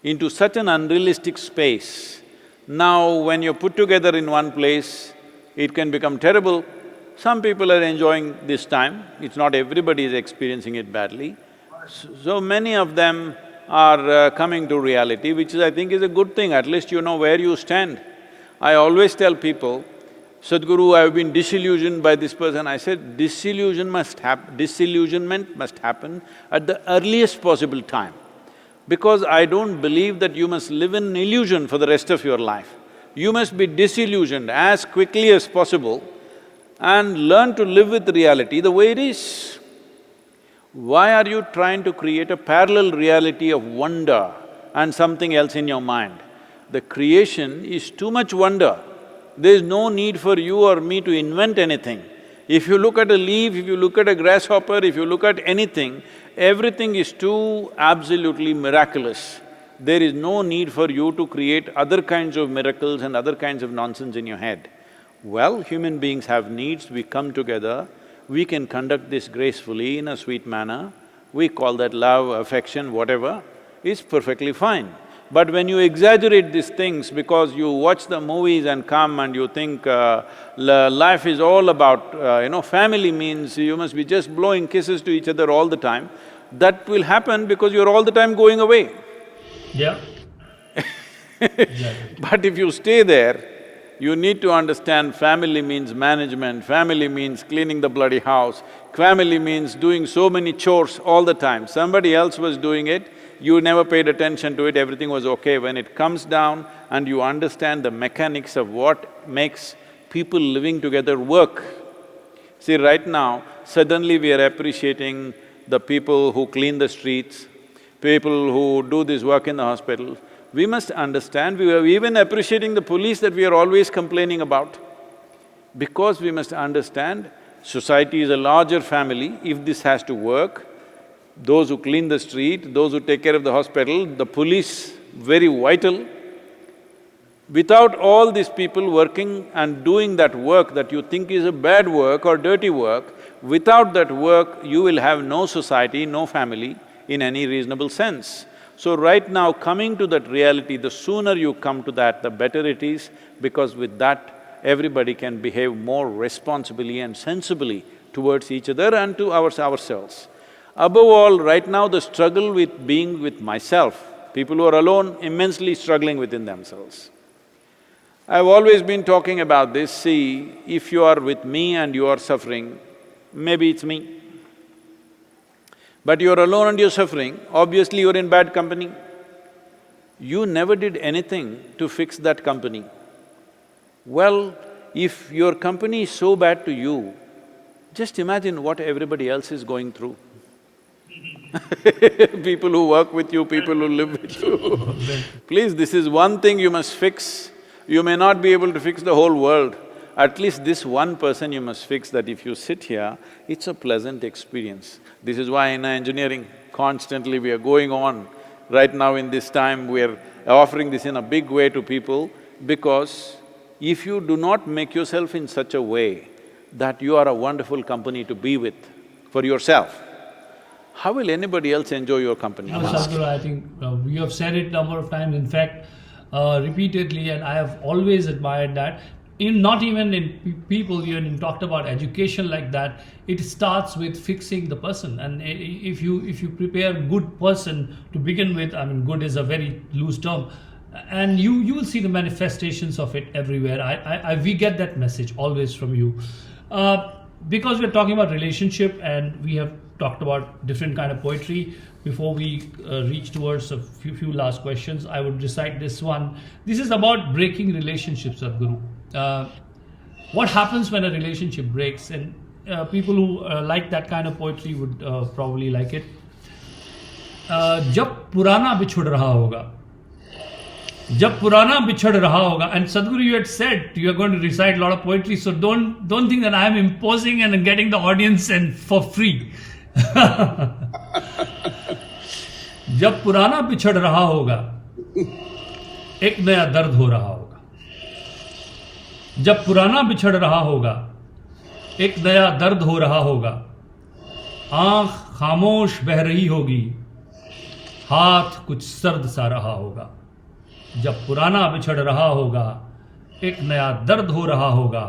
into such an unrealistic space. Now, when you're put together in one place, it can become terrible. Some people are enjoying this time, it's not everybody is experiencing it badly. So many of them are coming to reality, which I think is a good thing, at least you know where you stand. I always tell people, Sadhguru, I've been disillusioned by this person. I said, disillusionment must happen at the earliest possible time. Because I don't believe that you must live in illusion for the rest of your life. You must be disillusioned as quickly as possible and learn to live with reality the way it is. Why are you trying to create a parallel reality of wonder and something else in your mind? The creation is too much wonder. There is no need for you or me to invent anything. If you look at a leaf, if you look at a grasshopper, if you look at anything, everything is too absolutely miraculous. There is no need for you to create other kinds of miracles and other kinds of nonsense in your head. Well, human beings have needs, we come together, we can conduct this gracefully in a sweet manner, we call that love, affection, whatever, it's perfectly fine. But when you exaggerate these things because you watch the movies and come and you think life is all about, family means you must be just blowing kisses to each other all the time, that will happen because you're all the time going away. Yeah. Exactly. But if you stay there, you need to understand family means management, family means cleaning the bloody house, family means doing so many chores all the time. Somebody else was doing it, you never paid attention to it, everything was okay. When it comes down and you understand the mechanics of what makes people living together work. See, right now, suddenly we are appreciating the people who clean the streets, people who do this work in the hospital. We must understand, we are even appreciating the police that we are always complaining about. Because we must understand, society is a larger family. If this has to work, those who clean the street, those who take care of the hospital, the police, very vital. Without all these people working and doing that work that you think is a bad work or dirty work, without that work, you will have no society, no family in any reasonable sense. So right now, coming to that reality, the sooner you come to that, the better it is, because with that, everybody can behave more responsibly and sensibly towards each other and to ourselves. Above all, right now the struggle with being with myself, people who are alone, immensely struggling within themselves. I've always been talking about this, see, if you are with me and you are suffering, maybe it's me. But you're alone and you're suffering, obviously you're in bad company. You never did anything to fix that company. Well, if your company is so bad to you, just imagine what everybody else is going through. People who work with you, people who live with you. Please, this is one thing you must fix. You may not be able to fix the whole world. At least this one person you must fix, that if you sit here, it's a pleasant experience. This is why in engineering, constantly we are going on. Right now in this time, we are offering this in a big way to people, because if you do not make yourself in such a way that you are a wonderful company to be with for yourself, how will anybody else enjoy your company? No, Sadhguru, I think you have said it a number of times, in fact, repeatedly, and I have always admired that. Not even in people, you talked about education like that, it starts with fixing the person. And if you prepare a good person to begin with, I mean, good is a very loose term, and you will see the manifestations of it everywhere. We get that message always from you. Because we're talking about relationship and we have talked about different kind of poetry, before we reach towards a few last questions, I would recite this one. This is about breaking relationships, Sadhguru. What happens when a relationship breaks? And people who like that kind of poetry would probably like it. जब पुराना बिछुड़ रहा होगा, जब पुराना बिछड़ रहा होगा, and Sadhguru, you had said you are going to recite a lot of poetry, so don't think that I am imposing and getting the audience and for free. जब पुराना बिछड़ रहा होगा, एक नया दर्द हो रहा होगा। जब पुराना बिछड़ रहा होगा, एक नया दर्द हो रहा होगा। आंख खामोश बह रही होगी, हाथ कुछ सर्द सा रहा होगा। जब पुराना बिछड़ रहा होगा, एक नया दर्द हो रहा होगा।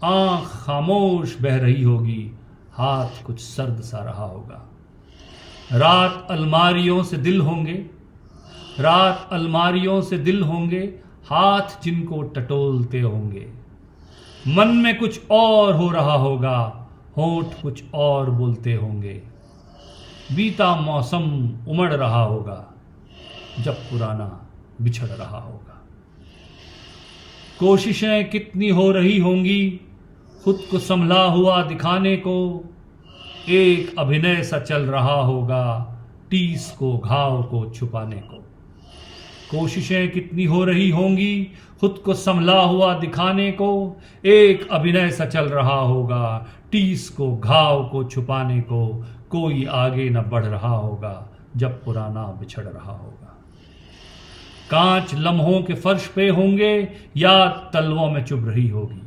आंख खामोश बह रही होगी, हाथ कुछ सर्द सा रहा होगा। रात अलमारियों से दिल होंगे, रात अलमारियों से दिल होंगे, हाथ जिनको टटोलते होंगे। मन में कुछ और हो रहा होगा, होंठ कुछ और बोलते होंगे। बीता मौसम उमड़ रहा होगा, जब पुराना बिछड़ रहा होगा। कोशिशें कितनी हो रही होंगी, खुद को संभला हुआ दिखाने को। एक अभिनय सा चल रहा होगा, टीस को घाव को छुपाने को। कोशिशें कितनी हो रही होंगी, खुद को संभला हुआ दिखाने को। एक अभिनय सा चल रहा होगा, टीस को घाव को छुपाने को। कोई आगे न बढ़ रहा होगा, जब पुराना बिछड़ रहा होगा। कांच लम्हों के फर्श पे होंगे, याद तलवों में चुभ रही होगी।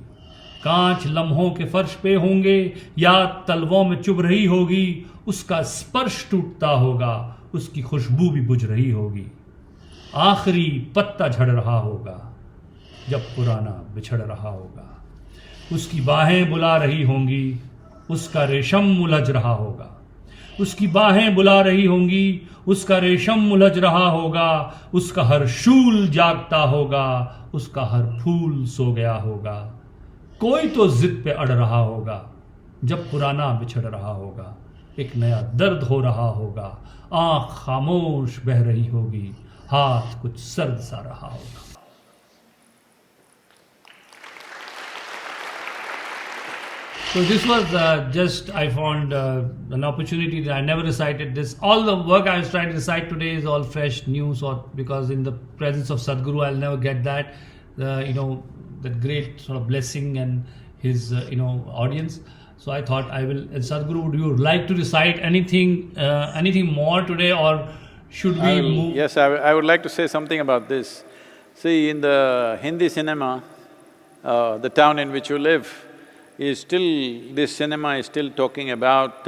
कांच लम्हों के फर्श पे होंगे, याद तलवों में चुभ रही होगी। उसका स्पर्श टूटता होगा, उसकी खुशबू भी बुझ रही होगी। आखिरी पत्ता झड़ रहा होगा, जब पुराना बिछड़ रहा होगा। उसकी बाहें बुला रही होंगी, उसका रेशम उलझ रहा होगा। उसकी बाहें बुला रही होंगी, उसका रेशम उलझ रहा होगा, उसका हर शूल जागता होगा, उसका हर फूल सो गया होगा। कोई तो जिद पे अड़ रहा होगा, जब पुराना बिछड़ रहा होगा, एक नया दर्द हो रहा होगा, आंख खामोश बह रही होगी, हाथ कुछ सर्द सा रहा होगा। So this was just, I found an opportunity that I never recited this. All the work I was trying to recite today is all fresh, new, so because in the presence of Sadhguru, I'll never get that, that great sort of blessing and his, audience. So I thought I will, Sadhguru, would you like to recite anything more today, or should we move? Yes, I would like to say something about this. See, in the Hindi cinema, the town in which you live, this cinema is still talking about,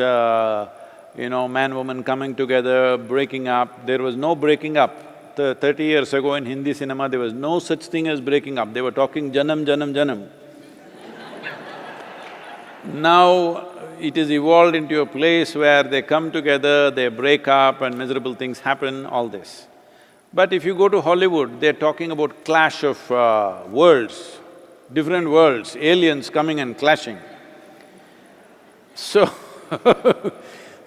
man-woman coming together, breaking up. There was no breaking up. 30 years ago in Hindi cinema, there was no such thing as breaking up. They were talking janam, janam, janam. Now, it is evolved into a place where they come together, they break up and miserable things happen, all this. But if you go to Hollywood, they're talking about clash of worlds, different worlds, aliens coming and clashing. So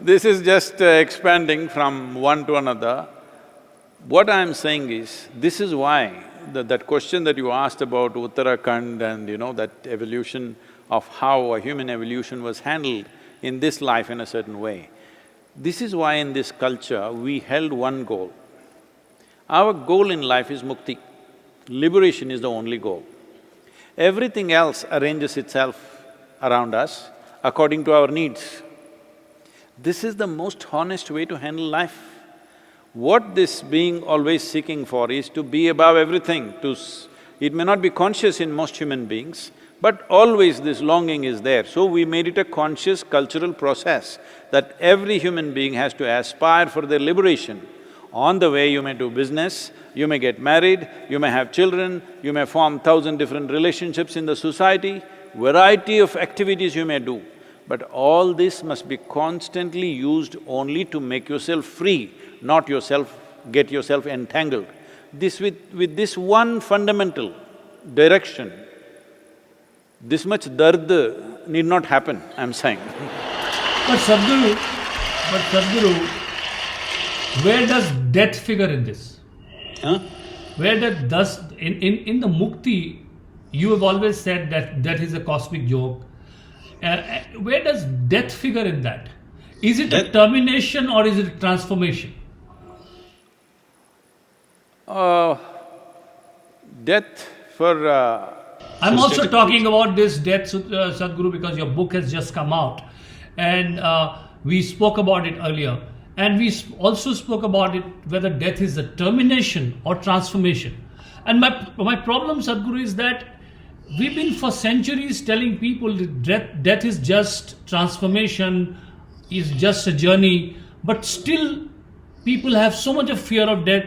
this is just expanding from one to another. What I'm saying is, this is why that question that you asked about Uttarakhand and that evolution of how a human evolution was handled in this life in a certain way. This is why in this culture we held one goal. Our goal in life is mukti. Liberation is the only goal. Everything else arranges itself around us according to our needs. This is the most honest way to handle life. What this being always seeking for is to be above everything, it may not be conscious in most human beings, but always this longing is there. So we made it a conscious cultural process that every human being has to aspire for their liberation. On the way you may do business, you may get married, you may have children, you may form 1,000 different relationships in the society, variety of activities you may do. But all this must be constantly used only to make yourself free, not get yourself entangled. With this one fundamental direction, this much dard need not happen, I'm saying. But Sadhguru, where does death figure in this? Huh? Where does in the mukti, you have always said that death is a cosmic joke. Where does death figure in that? Is it a termination or is it a transformation? Death for I'm also talking about this death, Sadhguru, because your book has just come out and we spoke about it earlier. And we also spoke about it, whether death is a termination or transformation. And my problem, Sadhguru, is that we've been for centuries telling people that death is just transformation, is just a journey, but still people have so much of fear of death.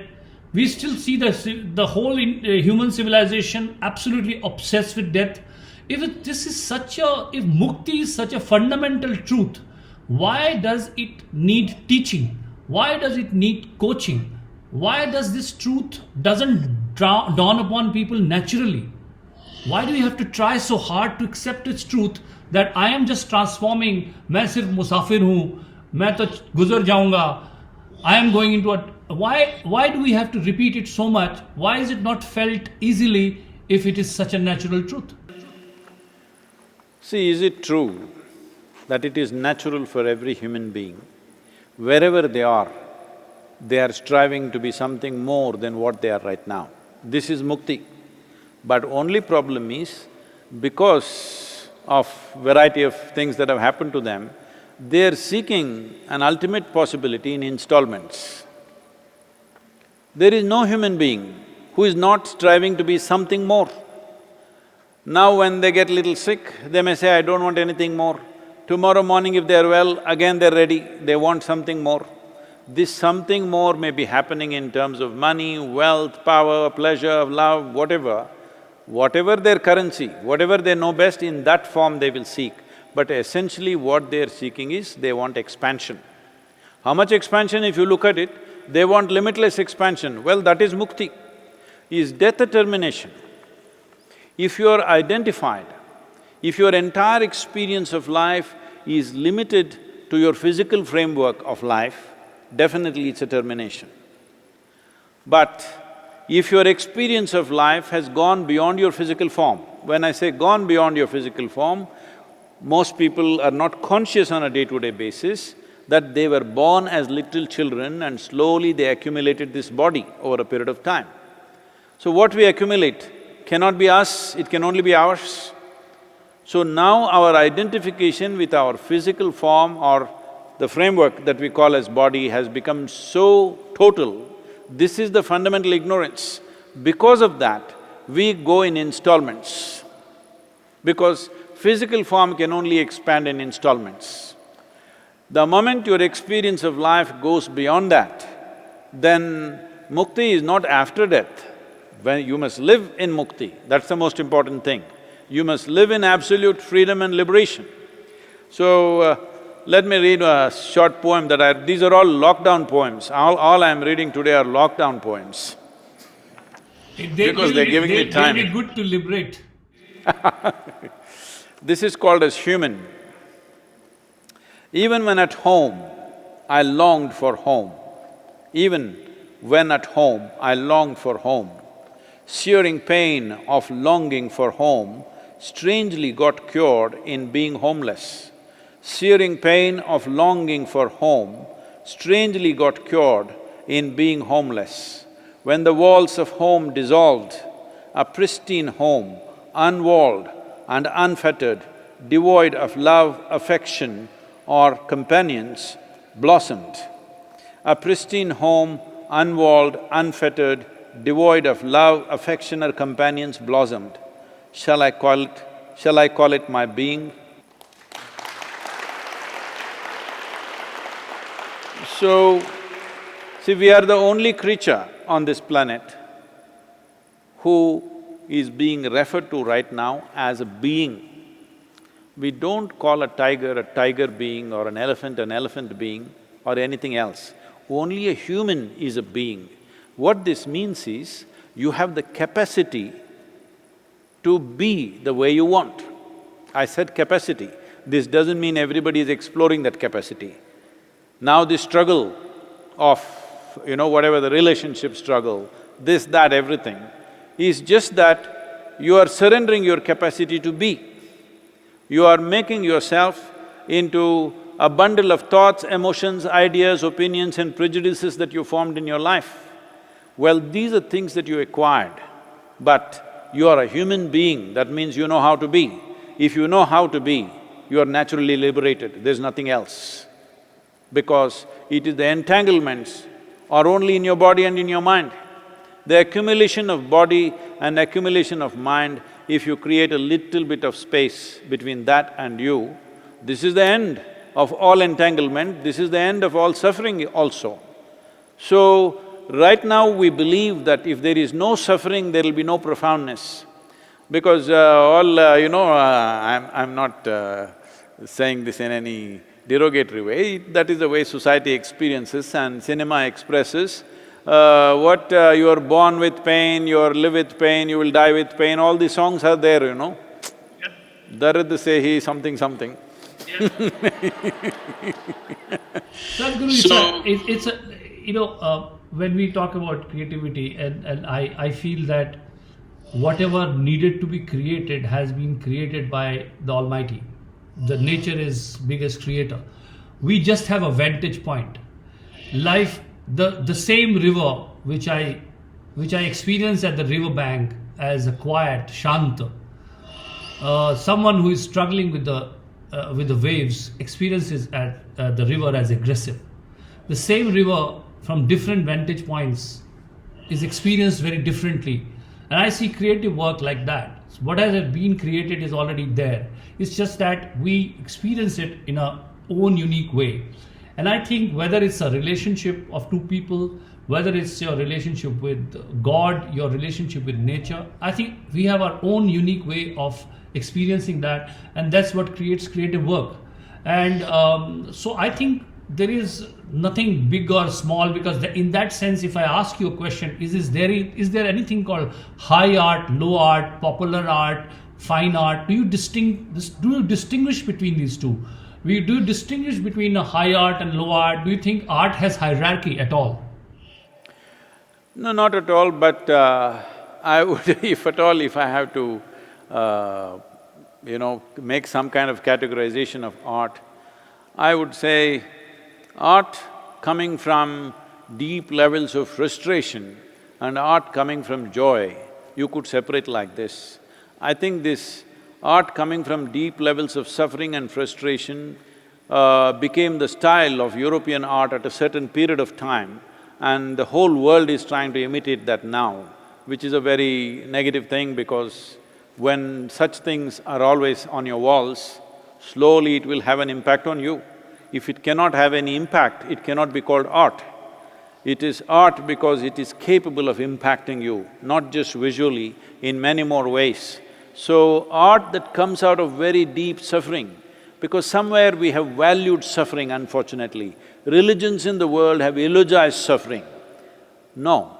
We still see the whole human civilization absolutely obsessed with death. If mukti is such a fundamental truth, why does it need teaching? Why does it need coaching? Why does this truth doesn't dawn upon people naturally? Why do we have to try so hard to accept its truth that I am just transforming, मैं सिर्फ मुसाफिर हूँ, मैं तो गुजर जाऊँगा, I am going into a… Why do we have to repeat it so much? Why is it not felt easily if it is such a natural truth? See, is it true that it is natural for every human being, wherever they are striving to be something more than what they are right now. This is mukti. But only problem is, because of variety of things that have happened to them, they're seeking an ultimate possibility in installments. There is no human being who is not striving to be something more. Now when they get little sick, they may say, I don't want anything more. Tomorrow morning if they're well, again they're ready, they want something more. This something more may be happening in terms of money, wealth, power, pleasure, love, whatever. Whatever their currency, whatever they know best, in that form they will seek. But essentially what they're seeking is, they want expansion. How much expansion if you look at it? They want limitless expansion. Well, that is mukti, is death a termination. If you are identified, if your entire experience of life is limited to your physical framework of life, definitely it's a termination. But if your experience of life has gone beyond your physical form, when I say gone beyond your physical form, most people are not conscious on a day-to-day basis that they were born as little children and slowly they accumulated this body over a period of time. So what we accumulate cannot be us, it can only be ours. So now our identification with our physical form or the framework that we call as body has become so total. This is the fundamental ignorance. Because of that, we go in installments, because physical form can only expand in installments. The moment your experience of life goes beyond that, then mukti is not after death. When you must live in mukti, that's the most important thing. You must live in absolute freedom and liberation. So, let me read a short poem that these are all lockdown poems. All I'm reading today are lockdown poems. Because they're giving me time. They'll be good to liberate. This is called as human. Even when at home, I longed for home. Even when at home, I longed for home. Searing pain of longing for home strangely got cured in being homeless. Searing pain of longing for home strangely got cured in being homeless. When the walls of home dissolved, a pristine home, unwalled and unfettered, devoid of love, affection or companions, blossomed. A pristine home, unwalled, unfettered, devoid of love, affection or companions, blossomed. Shall I call it my being? So, see, we are the only creature on this planet who is being referred to right now as a being. We don't call a tiger being or an elephant being or anything else. Only a human is a being. What this means is, you have the capacity to be the way you want. I said capacity. This doesn't mean everybody is exploring that capacity. Now the struggle of, whatever the relationship struggle, this, that, everything, is just that you are surrendering your capacity to be. You are making yourself into a bundle of thoughts, emotions, ideas, opinions and prejudices that you formed in your life. Well, these are things that you acquired, but you are a human being, that means you know how to be. If you know how to be, you are naturally liberated, there's nothing else. Because it is the entanglements are only in your body and in your mind. The accumulation of body and accumulation of mind, if you create a little bit of space between that and you, this is the end of all entanglement, this is the end of all suffering also. So, right now we believe that if there is no suffering, there will be no profoundness. Because I'm not saying this in any derogatory way, that is the way society experiences and cinema expresses. You are born with pain, you live with pain, you will die with pain, all these songs are there, Yep. Darad se hi something something. Sadhguru, when we talk about creativity and I feel that whatever needed to be created has been created by the Almighty. The nature is biggest creator. We just have a vantage point. Life, the same river which I experience at the river bank as a quiet, shanta, someone who is struggling with the waves experiences at the river as aggressive. The same river from different vantage points is experienced very differently. And I see creative work like that. What has been created is already there. It's just that we experience it in our own unique way. And I think whether it's a relationship of two people, whether it's your relationship with God, your relationship with nature, I think we have our own unique way of experiencing that, and that's what creates creative work. And so I think there is nothing big or small, because in that sense, if I ask you a question, is there anything called high art, low art, popular art, fine art? Do you distinguish between these two? Do you distinguish between a high art and low art? Do you think art has hierarchy at all? No, not at all, but I would, if at all, if I have to, make some kind of categorization of art, I would say art coming from deep levels of frustration and art coming from joy, you could separate like this. I think this art coming from deep levels of suffering and frustration became the style of European art at a certain period of time, and the whole world is trying to imitate that now, which is a very negative thing, because when such things are always on your walls, slowly it will have an impact on you. If it cannot have any impact, it cannot be called art. It is art because it is capable of impacting you, not just visually, in many more ways. So, art that comes out of very deep suffering, because somewhere we have valued suffering, unfortunately. Religions in the world have eulogized suffering. No,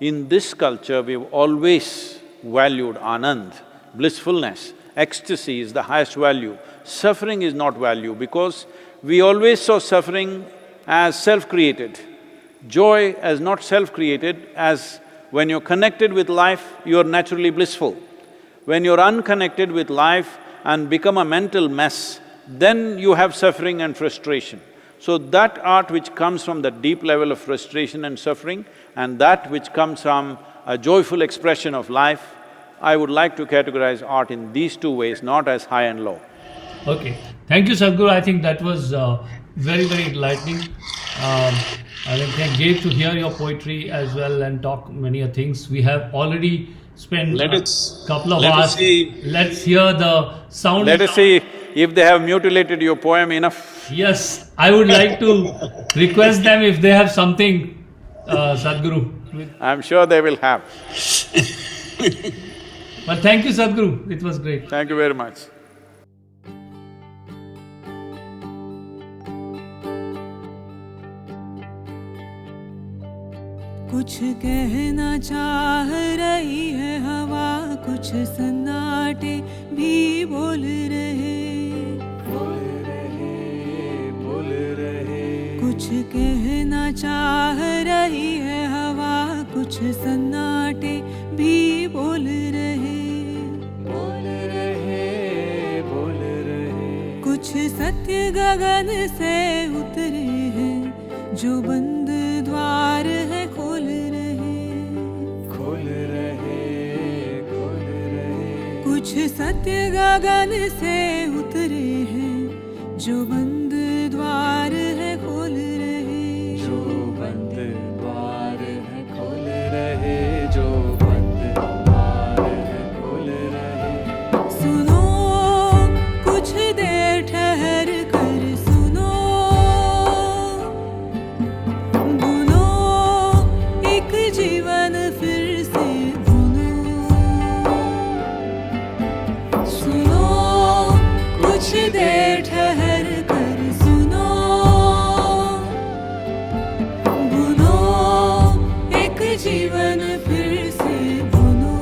in this culture we've always valued anand, blissfulness, ecstasy is the highest value. Suffering is not value, because we always saw suffering as self-created. Joy as not self-created, as when you're connected with life, you're naturally blissful. When you're unconnected with life and become a mental mess, then you have suffering and frustration. So that art which comes from the deep level of frustration and suffering, and that which comes from a joyful expression of life, I would like to categorize art in these two ways, not as high and low. Okay, thank you, Sadhguru. I think that was very, very enlightening. I think great to hear your poetry as well and talk many things. We have already spent a couple of hours. Let's hear the sound. Let us see if they have mutilated your poem enough. Yes, I would like to request them if they have something, Sadhguru. I'm sure they will have. But thank you, Sadhguru. It was great. Thank you very much. कुछ कहना चाह रही है हवा, कुछ सन्नाटे भी बोल रहे, बोल रहे। कुछ कहना चाह रही है हवा, कुछ सन्नाटे भी बोल रहे, बोल रहे। कुछ सत्य गगन से उतरे हैं, जो बंद द्वार है खोल रहे, खोल रहे, खोल रहे। कुछ सत्य गगन से उतरे हैं, जो बंद द्वार है खोल रहे, जो बंद द्वार है खोल रहे, जो बंद द्वार है खोल रहे। सुनो कुछ देर ठहर कर सुनो, बुनो एक जीवन फिर से बुनो। सुनो कुछ देर ठहर कर सुनो, बुनो एक जीवन फिर से बुनो।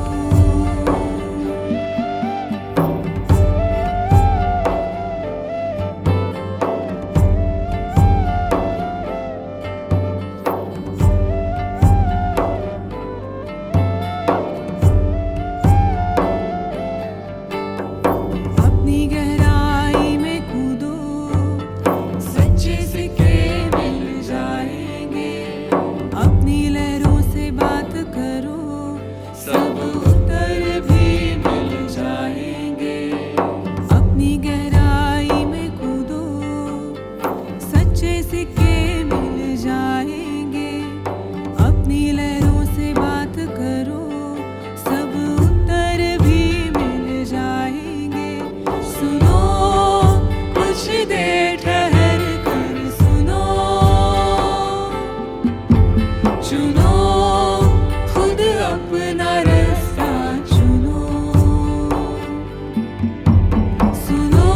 अपनी गहराई में कूदो, सच्चे सिक्के मिल जाएंगे। अपनी लहरों से बात करो, सब उत्तर भी मिल जाएंगे। अपनी गहराई में कूदो, सच्चे सिक्के मिल जाएंगे। अपनी लहरों से बात करो, सब उत्तर भी मिल जाएंगे। सुनो कुछ देर ठहर कर सुनो, चुनो खुद अपना रास्ता चुनो। सुनो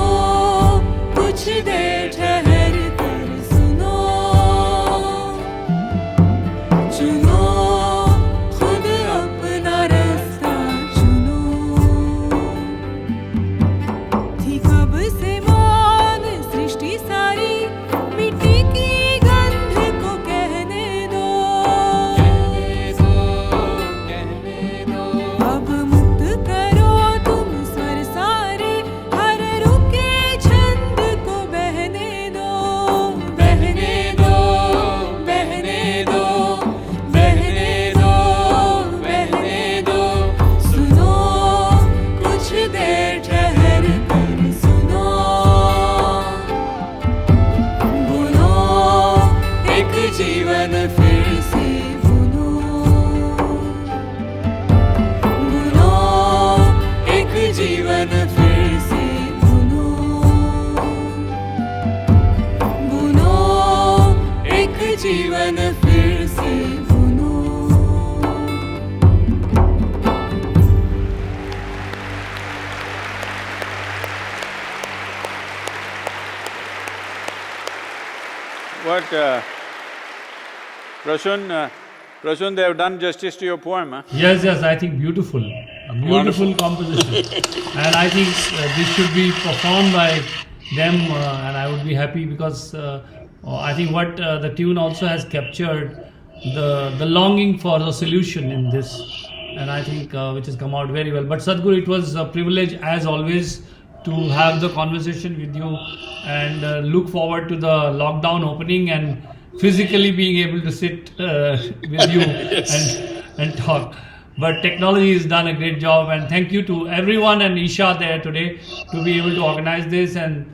कुछ देर ठहर कर सुनो, फिर से बुनो, बुनो एक जीवन फिर से बुनो, बुनो एक जीवन फिर से बुनो। What, Prasoon, they have done justice to your poem, huh? Yes, yes, I think beautiful. A beautiful composition. And I think this should be performed by them, and I would be happy because I think what the tune also has captured the longing for a solution in this, and I think which has come out very well. But Sadhguru, it was a privilege as always to have the conversation with you, and look forward to the lockdown opening and physically being able to sit with you and talk. But technology has done a great job, and thank you to everyone and Isha there today to be able to organize this, and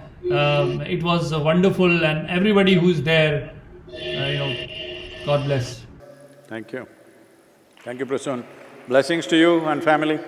it was wonderful, and everybody who's there, God bless. Thank you. Thank you, Prasoon. Blessings to you and family.